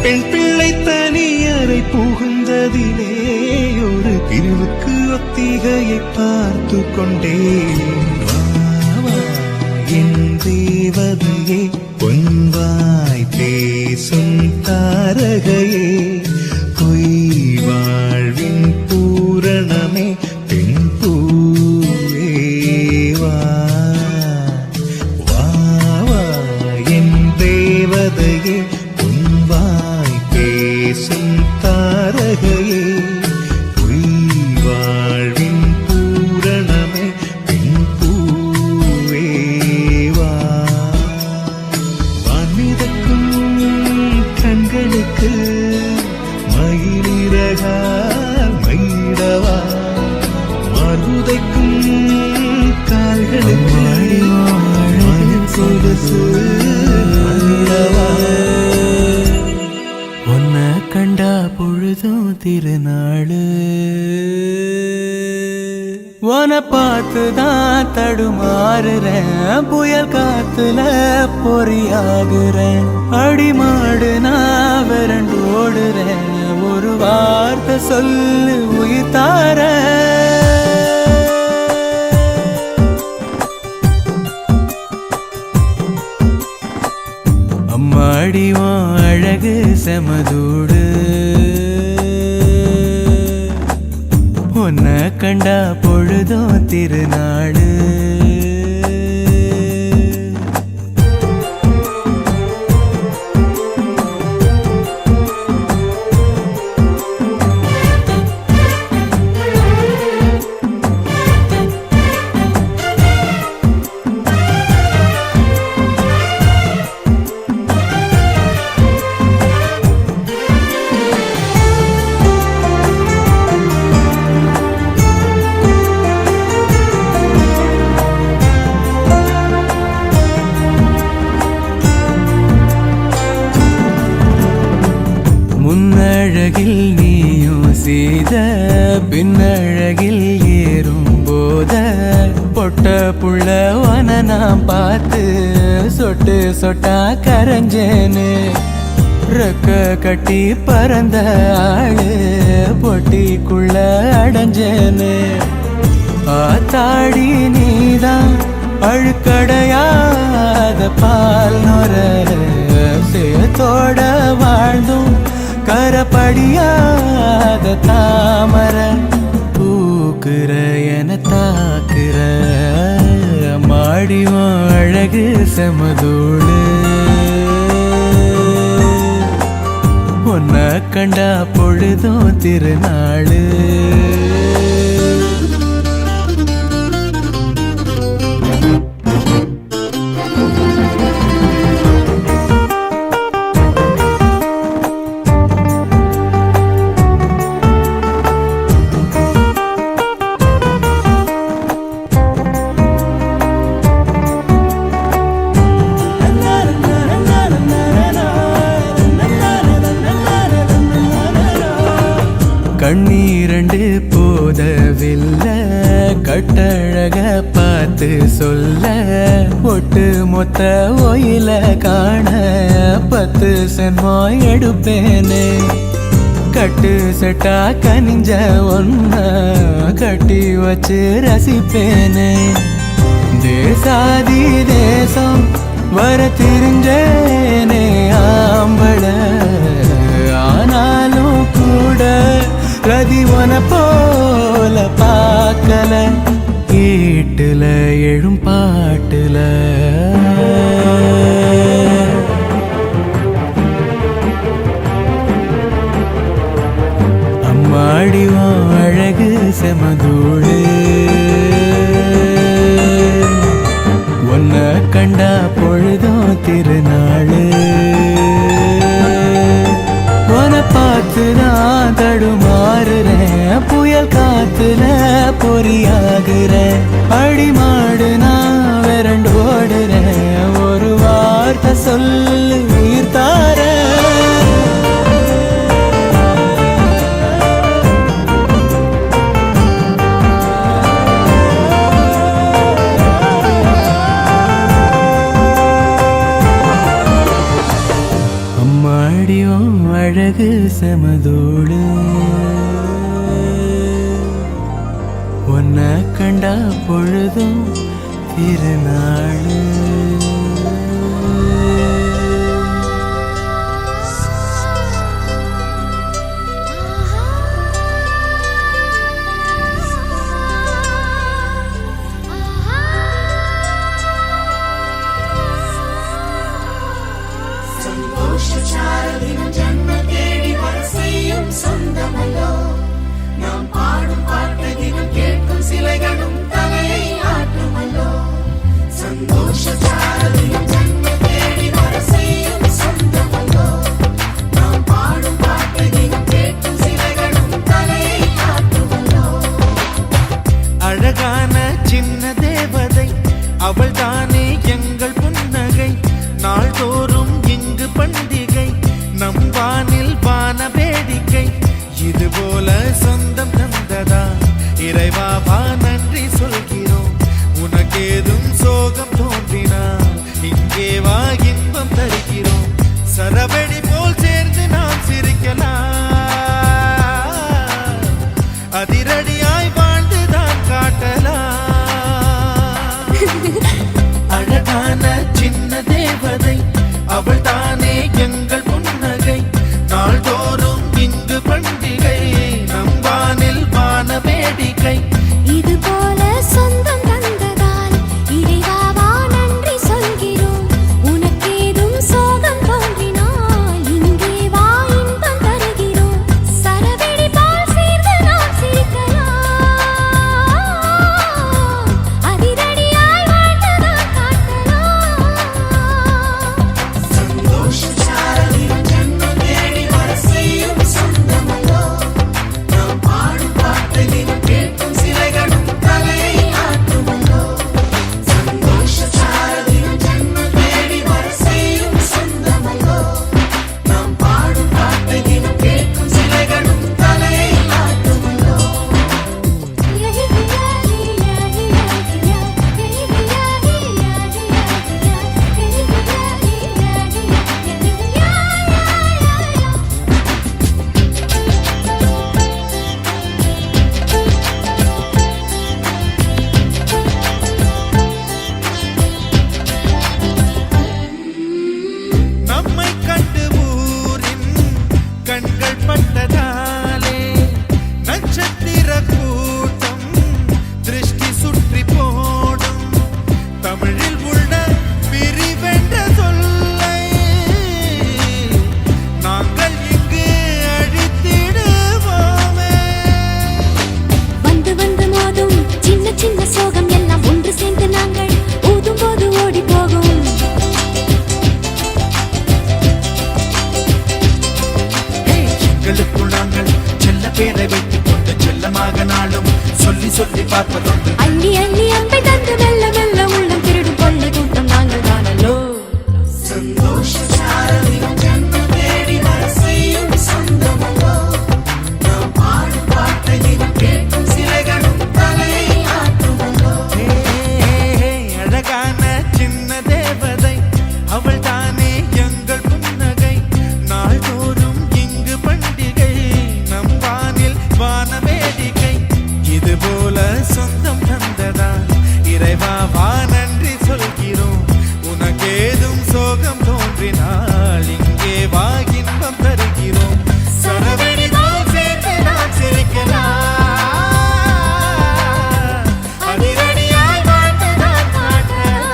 பெண் பிள்ளை தனியறை புகுந்ததிலே ஒரு பிரிவுக்கு ஒத்திகையை பார்த்து கொண்டேன் வா, வா, என் தேவதையே பொன்வாய் பேசும் தாரகையே பொய் வாழ்வின் பூரணமே பெண் பூவேவா வா வா என் தேவதையே பொன்வாய் பேசும் தாரகையே பொய் வாழ்வின் பூரணமே பெண் பூவேவா வான்மிதக்கும் கண்களுக்கு மயிலிறகால் மயிடவா மார்புதைக்கும் கால்களுக்கு மணிக்கொலுசு தானிடவா உன்னை கண்டா பொழுதும் திருநாளு உன்னை பார்த்துதான் தடுமாறுறேன் புயல் காத்துல பொறியாகுறேன் அடிமாடு நான் விரண்டு ஓடுறேன் ஒரு வார்த்தை சொல்லு உயிர் தார அம்மா அம்மாடிவோம் அழகு செமதூடு உன்னை கண்டா பொழுதும் திருநாடு முன்னழகில் நீயும் செய்த பின்னழகில் ஏறும் போத பொட்ட புள்ளவன நான் பார்த்து சொட்டு சொட்டா கரைஞ்சேனு ரெக்க கட்டி பறந்த ஆளு பொட்டிக்குள்ள அடைஞ்சேனு ஆத்தாடி நீதான் அழுக்கடையாத பால் நொர சேத்தோட வாழ்ந்தும் கரப்படியாத தாமர பூக்குற என தாக்குற மாடிவோம் அழகு செமதூளு உன்னை கண்டா பொழுதும் திருநாளு கண்ணீரண்டு போதவில்லை கட்டழக பார்த்து சொல்ல ஒட்டு மொத்த ஒயில காண 10 சென்மோ எடுப்பேனே கட்டு செட்டா கனிஞ்ச ஒன்ன கட்டி வச்சு ரசிப்பேனே தேசாதி தேசம் வர தெரிஞ்சேனே ஆம்பள ஆனாலும் கூட ரதிவன போல பார்க்கல கேட்டுல எழும் பாட்டுல அம்மாடிவோம் அழகு செமதூடு உன்னை கண்டா பொழுதும் திருநாளு உன்னை பார்த்து நான் தடுமாறுறேன் புயல் காத்துல பொறியாகுறேன் அடிமாடு நான் விரண்டு ஓடுறேன் ஒரு வார்த்தை சொல்லு உயிர் தாரேன் அம்மாடியோம் அழகு செமதோடு உன்னை கண்டா பொழுதும் திருநாளு சந்தோஷச்சாரதினம் ஜன்ம தேடி வர செய்யும் சொந்தமல்லோ நாம் பாடும் பாட்டு தினம் கேட்கும் சிலைகளும் தலையை ஆட்டுமல்லோ சந்தோஷச்சாரதினம் ஜன்ம தேடி வர செய்யும் சொந்தமல்லோ நாம் பாடும் பாட்டு தினம் கேட்கும் சிலைகளும் தலையை ஆட்டுமல்லோ அழகான சின்ன தேவதை அவள் தானே எங்கள் புன்னகை நாள்தோறும் இங்கு பண்டிகை நம் வானில் வான வேடிக்கை இது போல சொந்தம் தந்ததா இறைவாவா நன்றி சொல்கிறோம் உனக்கேதும் சோகம் தோன்றினால் இங்கே வா இன்பம் தருகிறோம் சரவெடி போல் சேர்ந்து நாம் சிரிக்கலாம் அதிரடியாய் வாழ்ந்துதான் காட்டலாம் அழகான சின்ன தேவதை அவள் தானே சொல்லி பார்ப்பதுண்டு. அள்ளி அள்ளி அம்பை தந்து மெல்ல மெல்ல உள்ளம் திருடும் கொள்ளை கூட்டம் நாங்கள் தானல்லோ. சந்தோஷசாரதியும் ஜன்மம் தேடி வர செய்யும் சொந்தமல்லோ. நாம் பாடும் பாட்டை தினம் கேட்கும் சிலைகளும் தலையை ஆட்டுமல்லோ. அழகான சின்ன தேவதை அவள் தானே எங்கள் புன்னகை. நாள்தோறும் இங்கு பண்டிகை நம் வானில் வான வேடிக்கை. இது போல சொந்தம் தந்ததா இறைவா வா நன்றி சொல்கிறோம். உனக்கேதும் சோகம் தோன்றினால் இங்கே வா இன்பம் தருகிறோம். சரவெடி போல் சேர்த்து நாம் சிரிக்கலாம். அதிரடியாய் வாழ்ந்து நாம் காட்டலாம்.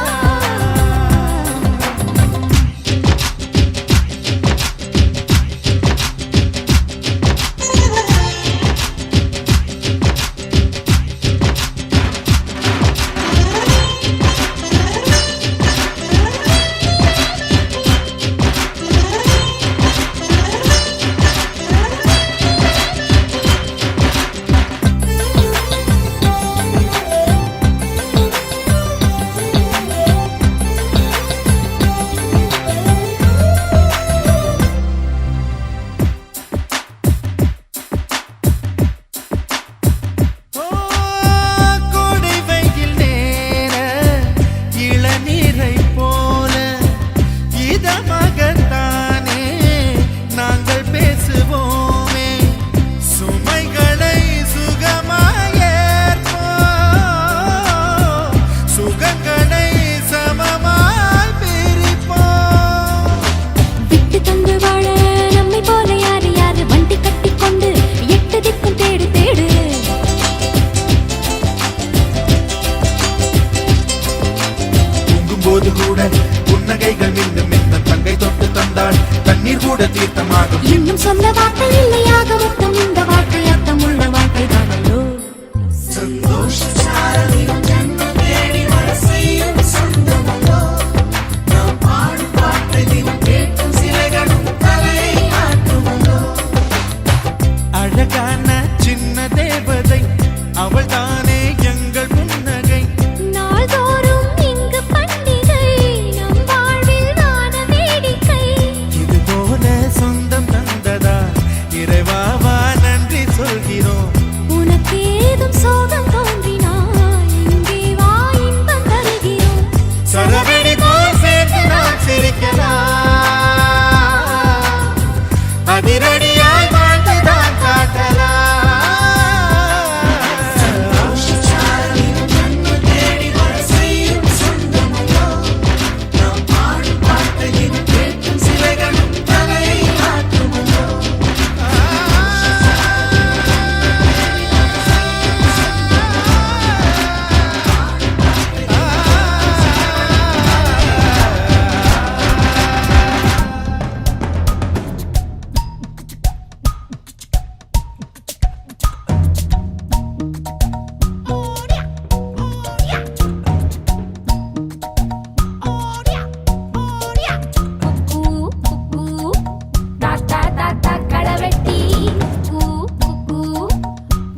கோடை வெயில் நேர இளநீரை போல இதமாகத்தானே நாங்கள் பேசுவோமே. சுமைகளை சுகமாயேற்போம், சுகங்களை சமமாய் பிரிப்போம். விட்டு தந்து வாழ நம்மை போல யாரு யாரு வண்டி கட்டிக்கொண்டு எட்டு திக்கும் தேடு தேடு. தூங்கும்போது கூட புன்னகைகள் மின்னும் மின்ன தங்கை தொட்டு தந்தாள் தண்ணீர் கூட தீர்த்தமாகும். இன்னும் சொல்ல வார்த்தை இல்லையாக மொத்தம் இந்த வாழ்க்கை அர்த்தமுள்ள வாழ்க்கை தானல்லோ. சந்தோஷசாரதியும் ஜன்மம் தேடி வர செய்யும் சொந்தமல்லோ. நாம் பாடும் பாட்டை தினம் கேட்கும் சிலைகளும் தலையை ஆட்டுமல்லோ. அழகான சின்ன தேவதை அவள் தானே எங்கள் புன்னகை. நாள்தோறும் இங்கு பண்டிகை நம் வாழ்வில் வான வேடிக்கை. இது போல சொந்தம் தந்ததா இறைவா வா நன்றி சொல்கிறோம். உனக்கேதும் சோகம் தோன்றினால் இங்கே வா இன்பம் தருகிறோம். சரவெடி போல் சேர்த்து நாம் சிரிக்கலாம். அதிரடியாய் வாழ்ந்து தான் காட்டலாம். சந்தோஷசாரதியும் ஜன்மம் தேடி வர செய்யும் சொந்தமல்லோ. நாம் பாடும் பாட்டை தினம் கேட்கும் சிலைகளும் தலையை ஆட்டுமல்லோ. குக்கூ குக்கூ தாத்தா தாத்தா களவெட்டி. குக்கூ குக்கூ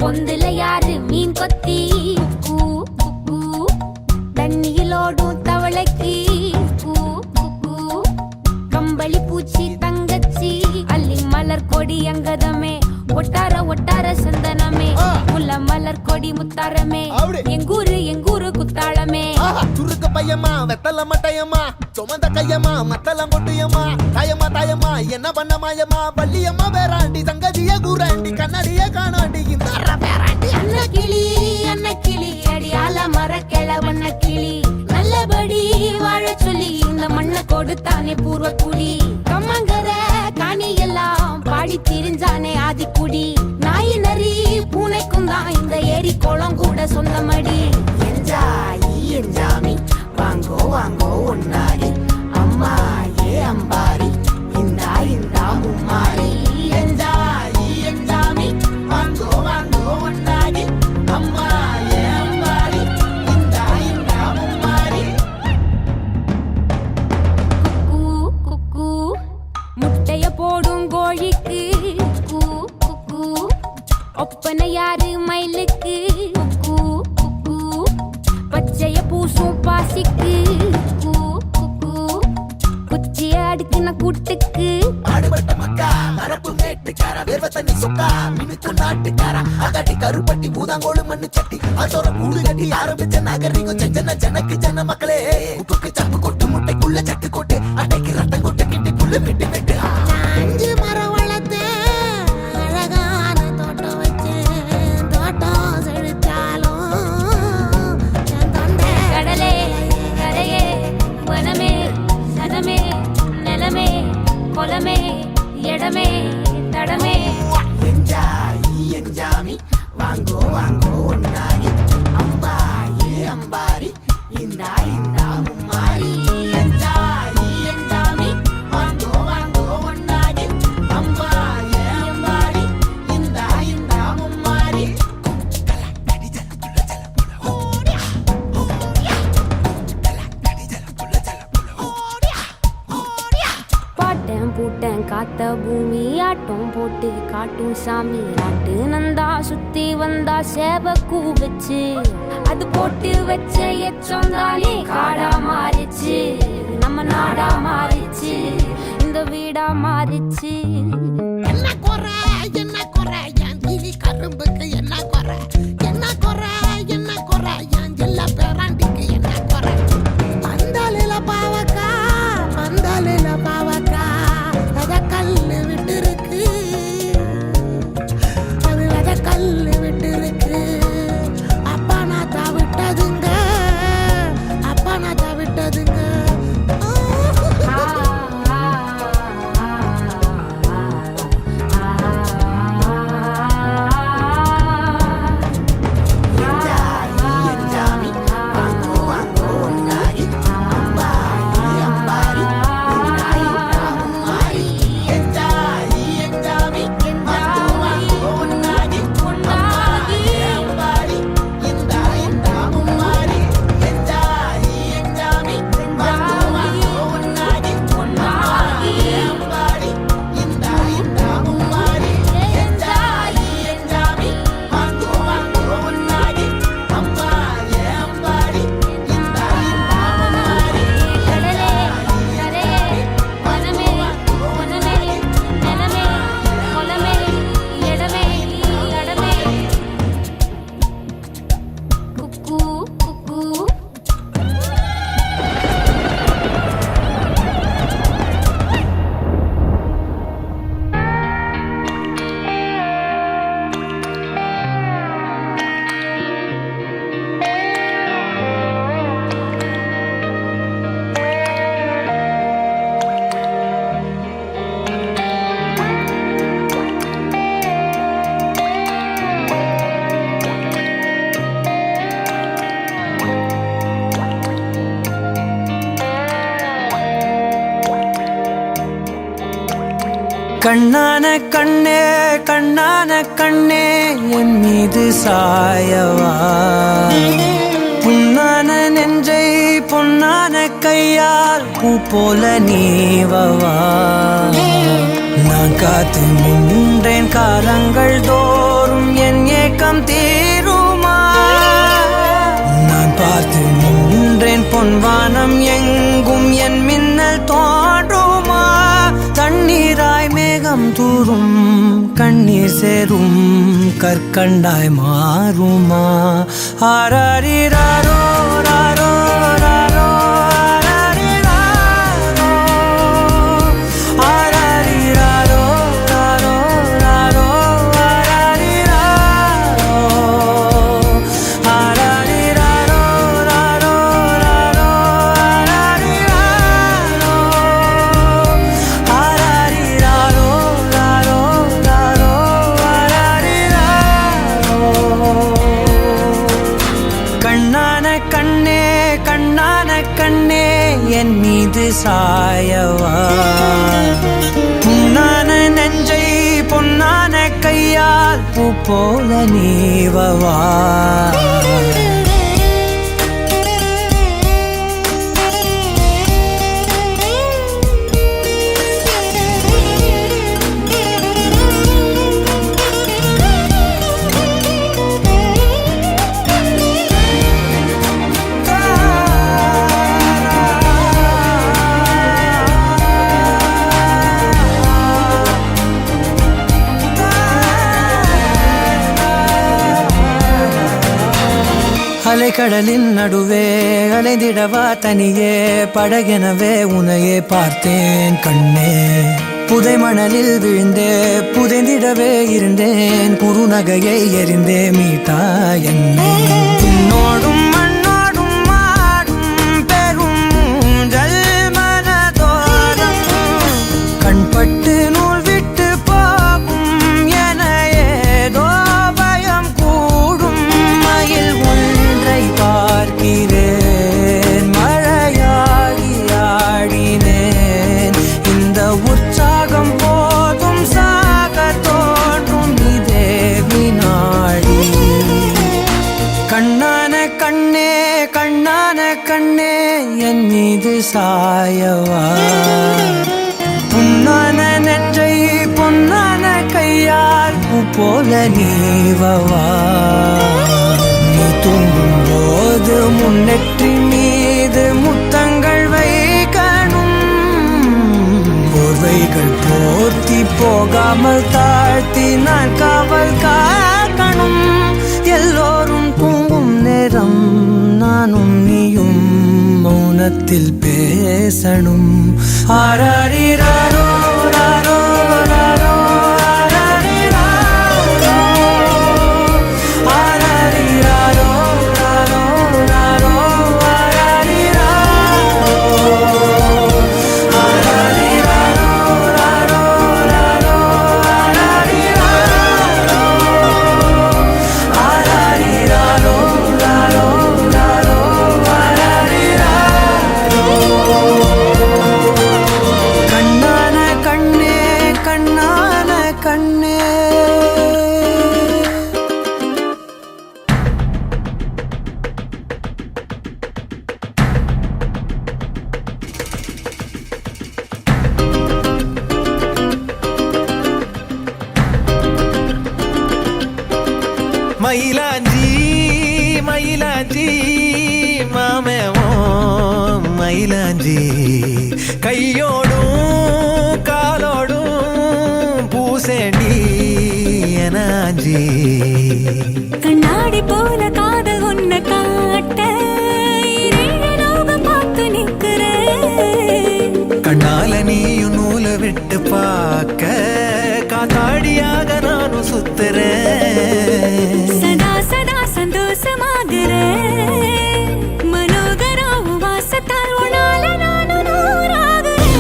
பொந்துல யாரு மீன் கொத்தி. குக்கூ குக்கூ தண்ணியிலோடும் தவளைக்கு. குக்கூ குக்கூ கம்பளி பூச்சி தங்கச்சி அள்ளி மலர் கொடி அங்கதமே. ஒட்டார ஒட்டார சந்தனமே முல்ல மலர் கொடி முத்தாரமே. எங்கூரு குத்தாளமே. சுருக்கு பையமா வெத்தல மட்டையம்மா சுமந்த கையம்மா மத்தலம் கொட்டியம்மா தாயம்மா தாயம்மா என்ன பண்ண மாயம்மா பள்ளியம்மா வேறாண்டி சங்கதிய கூறாண்டி கண்ணாடிய காணாண்டி இந்த பேராண்டி. அன்ன கிளி அடியால மரக்கிழ வண்ண கிளி நல்லபடி வாழ சொல்லி இந்த மண்ணை கொடுத்தானே பூர்வ குடி. கம்மங்கர காணி எல்லாம் பாடி திரிஞ்சானே ஆதிக்குடி. நாய் நரி பூனைக்கும் தான் இந்த ஏரி குளம் கூட சொந்தமடி. என்ஜாமி வாங்கோ வாங்கோ ஒன்னாரி அம்மா ஏ அம்பாரி இந்தா இந்தா மும்மாரி. என்ஜாமி வாங்கோ வாங்கோ ஒன்னாரி அம்மா ஏ அம்பாரி இந்தா இந்தா மும்மாரி. குக்கூ குக்கூ முட்டைய போடும் கோழிக்கு. குக்கூ குக்கூ ஒப்பனை யாரு மயிலுக்கு. குக்கூ பச்சைய பூசும் பாசிக்கு கூ, கூ, கூ. குச்சிய அடுக்கின கூட்டுக்கு ஆடுபட்ட மக்கா மரப்பு மேட்டுக்காரா வேர்வ தண்ணி சொக்கா மினுக்கு நாட்டுக்காரா அகாட்டி கருப்பட்டி பூதாங்கோடு மண்ணு சட்டி அதோட கூடு கட்டி ஆரம்பிச்ச நாகரிகம் செஞ்சன ஜனக்கு ஜன மக்களே உப்புக்கு சப்பு கொட்டு முட்டைக்குள்ள சட்டு கொட்டு அட்டைக்கு ரத்தம் கொட்டு கிட்டி புல்லு வெட்டு வெட்டு அஞ்சு மரம் வளர்த்தேன் அழகான தோட்டம் வச்சேன் தோட்டம் செழிச்சாலும் என் தொண்டை கடலே கரையே வனமே சனமே நிலமே குலமே இடமே தடமே என்ஜாயி என்ஜாமி வாங்கோ வாங்கோ ஒன்னாகி அம்பாயே அம்பாரி இந்தா இந்தா மும்மாரி என்ஜாயி என்ஜாமி வாங்கோ வாங்கோ ஒன்னாகி அம்பாயே அம்பாரி இந்தா இந்தா மும்மாரி பாட்டேன் பூட்டேன் காத்த பூமி ஆட்டம் போட்டு காட்டும் சாமி நாட்டு நந்தா சுத்தி வந்தா சேவ கூ வச்சு அது போட்டு வச்ச எச்சம் தானே காடா மாறிச்சு நம்ம நாடா மாறிச்சு இந்த வீடா மாறிச்சு என்ன குறை என் கிளி கரும்புக்கு என்ன குறை என்ன குறை என் ஜில்ல பேராண்டிக்கு என்ன குறை பந்தலில பாவக்கா அத கல்லு விட்டு இருக்கு அது அத கல்லு விட்டு இருக்கு அப்பா நான் விட்டதுங்க கண்ணான கண்ணே கண்ணான கண்ணே என் மீது சாயவா புண்ணான நெஞ்சை பொன்னான கையால் பூ போல நீவவா நான் காத்து நின்றேன் காலங்கள் தோறும் என் ஏக்கம் தீருமா நான் பார்த்து நின்றேன் பொன்வானம் எங்கும் என் மின்னல் தோன்றுமா தண்ணீராய் மேகம் தூரும் கண்ணீர் சேரும் கற்கண்டாய் மாறுமா ஆராரிராரோ ராரோ ராரோ ஆராரிராரோ ராரோ ராரோ ஆராரிராரோ ராரோ ராரோ கண்ணான கண்ணே கண்ணான கண்ணே என் மீது சாயவா புண்ணான நெஞ்சை பொன்னான கையால் பூ போல நீவவா அலைக்கடலின் நடுவே அலைந்திடவா தனியே படகெனவே உனையே பார்த்தேன் கண்ணே புதை மணலில் விழுந்தே புதைந்திடவே இருந்தேன் குறுநகையை எறிந்தே மீட்டா என்னை உன்னோடும் மண்ணோடும் மாடும் பெரும் ஊஞ்சல் மனதோரம் கண்பட்டு நூல் விட்டு போகும் என ஏதோ பயம் கூடும் மயில் ஒன்றை பார்க்கிறேன் மழையாகி ஆடினேன் இந்த உற்சாகம் போதும் சாக தோன்றும் இதே வினாடி கண்ணான கண்ணே கண்ணான கண்ணே என் மீது சாயவா புண்ணான நெஞ்சை பொன்னான கையால் பூ போல நீவவா நீ தூங்கும் போது முன்னெற்றி மீது முத்தங்கள் வைக்கணும் போர்வைகள் போர்த்தி போகாமல் தாழ்த்தி நான் காவல் காக்கணும் எல்லோரும் தூங்கும் நேரம் நானும் நீயும் மௌனத்தில் பேசணும் ஆராரிராரோ ராரோ ராரோ ஆராரிராரோ ஆராரிராரோ ராரோ ராரோ ஆராரிராரோ ஆராரிராரோ ராரோ ராரோ ஆராரிராரோ ஆராரிராரோ ராரோ ராரோ ஆராரிராரோ கண்ணான கண்ணே கண்ணான கண்ணே மயிலாஞ்சி மயிலாஞ்சி மாமேவோ மயிலாஞ்சி கையோடும் காலோடும் பூசேண்டி எனாஞ்சி கண்ணாடி போல காதல் உன்னை காட்ட லோகம் பார்த்து நிற்கிறேன் கண்ணால நீயும் நூலை விட்டு பார்க்க காத்தாடியாக நானும் சுத்துறேன் சதா சதா சந்தோஷமாகிறேன் மனோகரா வாசத்தால் உன்னால நானும் நூறாகிறேன்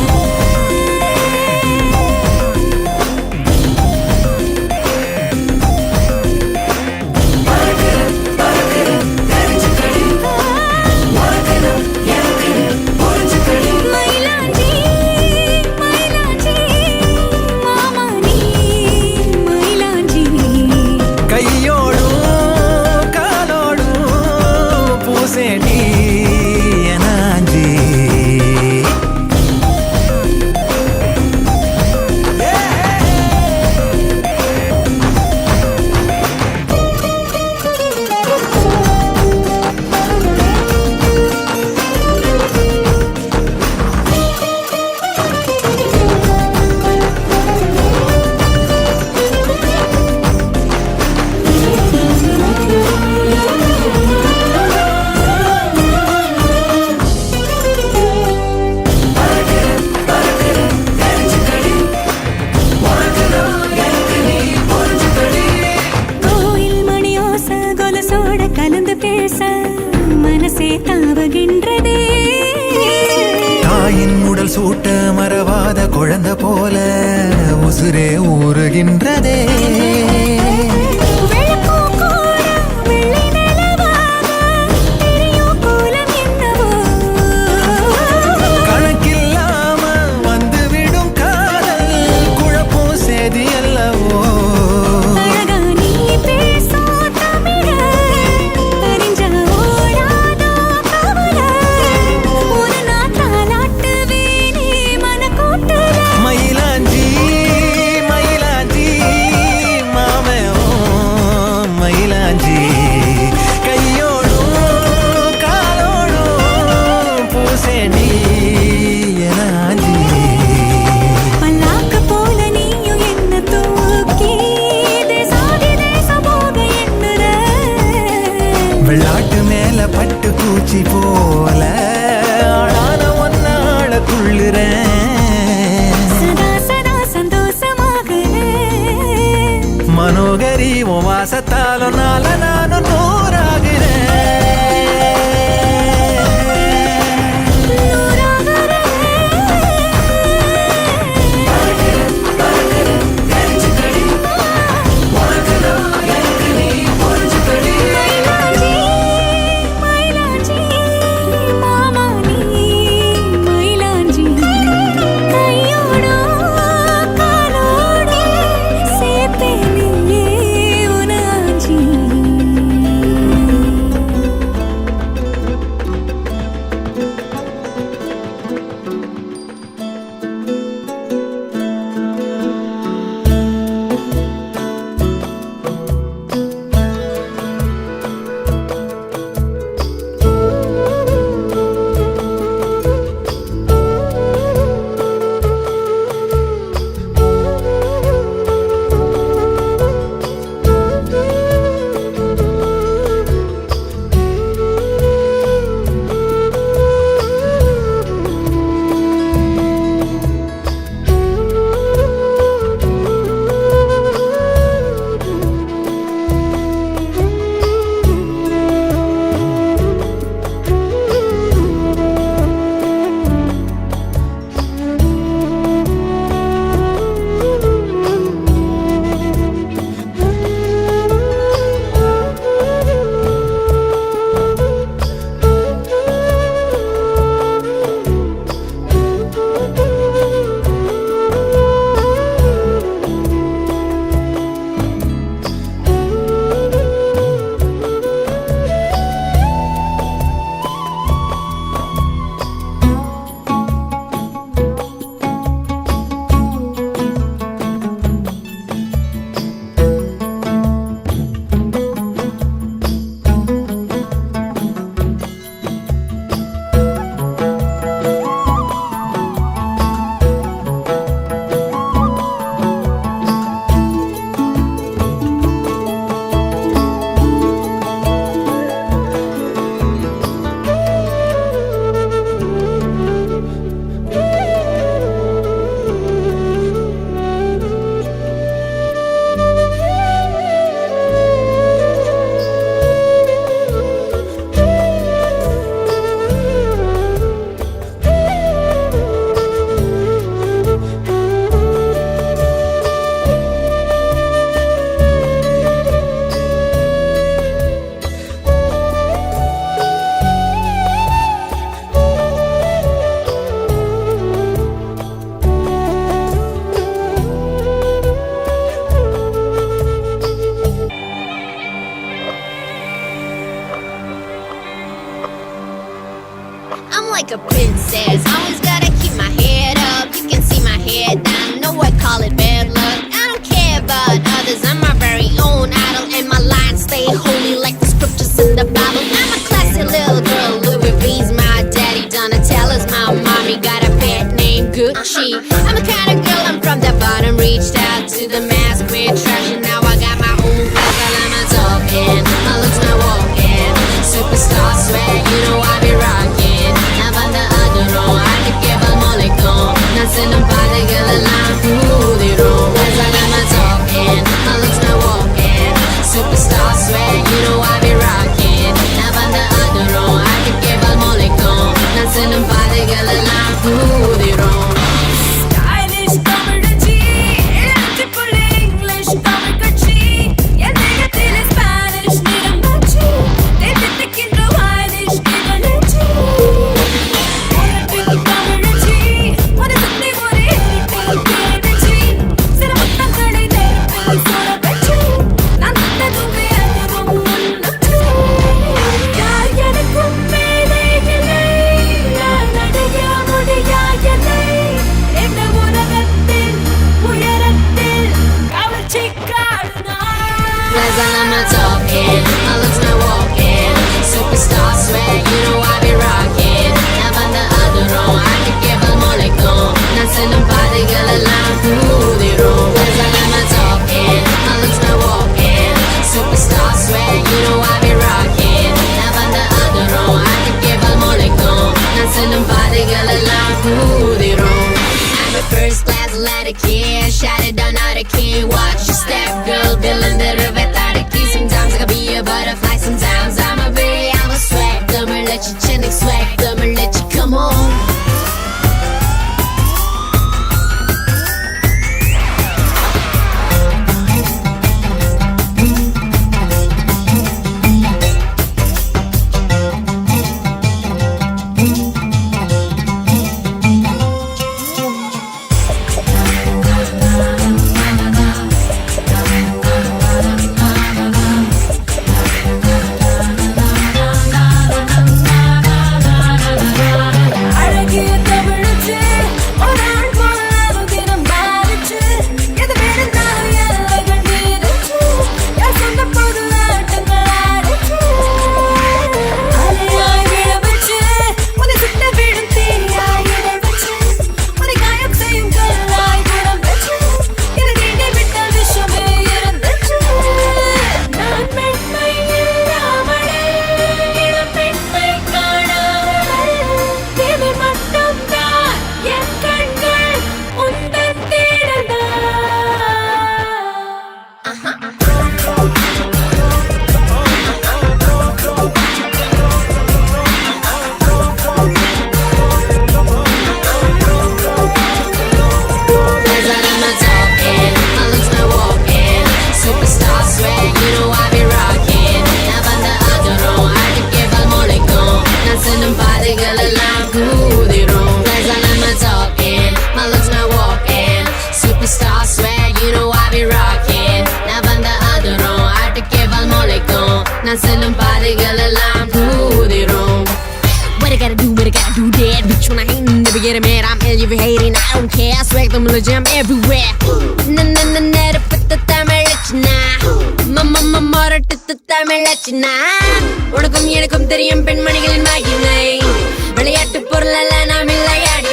மயிலாஞ்சி மயிலாஞ்சி மாமா நீ மயிலாஞ்சி கையோடும் காலோடும் பூசேண்டி எனாஞ்சி கோயில் மணியோச கொலசோட கலந்து பேச மனசே தாவுகின்றதே தாயின் உடல் சூட்ட மறவாத குழந்தை போல உசுரே ஊறுகின்றதே வெள்ளப்பூ கூட வெள்ளை நிலவாக தெரியும் கோலம் என்னவோ கணக்கில்லாம வந்துவிடும் காதல் குழப்பம் சேதி அல்லவோ அழகா நீ பேசும் தமிழ அறிஞ்ச ஓடாதோ கவலை ஒரு நாள் தாலாட்டுவேனே மனக்கூட்டுல மயிலாஞ்சி மயிலாஞ்சி உன் வாசத்தாலும் நானும் நூறாகிறேன். மயிலாஞ்சி மாமா நீ மயிலாஞ்சி கையோடோ காலோடோ சேத்தேனே உனாஞ்சி. I'm like a princess, always gotta keep my head up. You can see my head down, know I call it bad luck. I don't care about others, I'm my very own idol. And my lines stay holy like the scriptures in the Bible. I'm a classy little girl, Louis V's my daddy. Donatella's my mommy, got a pet named Gucci. I'm the kind of girl, I'm from the bottom, reached out to the mass, quit trash, and now I got my own place. While I'm a talking, my looks not walking. Superstar swag, you know I be rocking. La banda adoró, I could give a molecón. Nacen un par de girls like pudieron. As I got my talking, my looks not walking. Superstar swag, you know I be rocking. La banda adoró, I could give a molecón. Nacen un par de girls like pudieron. Stylish தமிழச்சி இளஞ்சி புள்ளி இங்கிலீஷ் தமிழ் கட்சி என் தேகத்திலே ஸ்பானிஷ் நிறம் காட்சி தேத்திக்கின்ற வானிஷ் இவளச்சி உனக்கு தமிழச்சி ஒரு சுத்தி ஒரு தேனச்சி சில முத்தங்களை நெருப்பில் சோட வச்சு நான் தந்ததுமே அதுவும் முன்னச்சு யார் எனக்கும் மேலே இல்லை நான் அடைய முடியாததை இந்த உலகத்தின் உயரத்தில் கவர்ச்சிக்காடு நான். As I'm a talking, my looks not walking. Superstar swag, you know I be rocking. La banda adoró, I could give a molecón. Nacen un par de girls like pudieron. As I'm a talking, my looks not walking. Superstar swag, you know I be rocking. La banda adoró, I could give a molecón. Nacen un par de girls like pudieron. I'm a first class Latin kid, shot it down out of kid. Watch your step, girl, building the revette. swear you know I be rocking. நான் வந்த அதுரும் ஆட்டுக்கே பால் முளைக்கும். நான் செல்லும் பாதைகள் எல்லாம் பூதிரும். What I gotta do, that. Bitch, when I hate, never get mad. I'm ill, you be hating, I don't care. I swag them in the gym everywhere. Nere putta tamilachna. Mama morattu tamilachna. உனக்கும் எனக்கும் தெரியும் பெண்மணிகளின் மகிமை. விளையாட்டு பொருள் அல்ல நாம் இல்லையாடி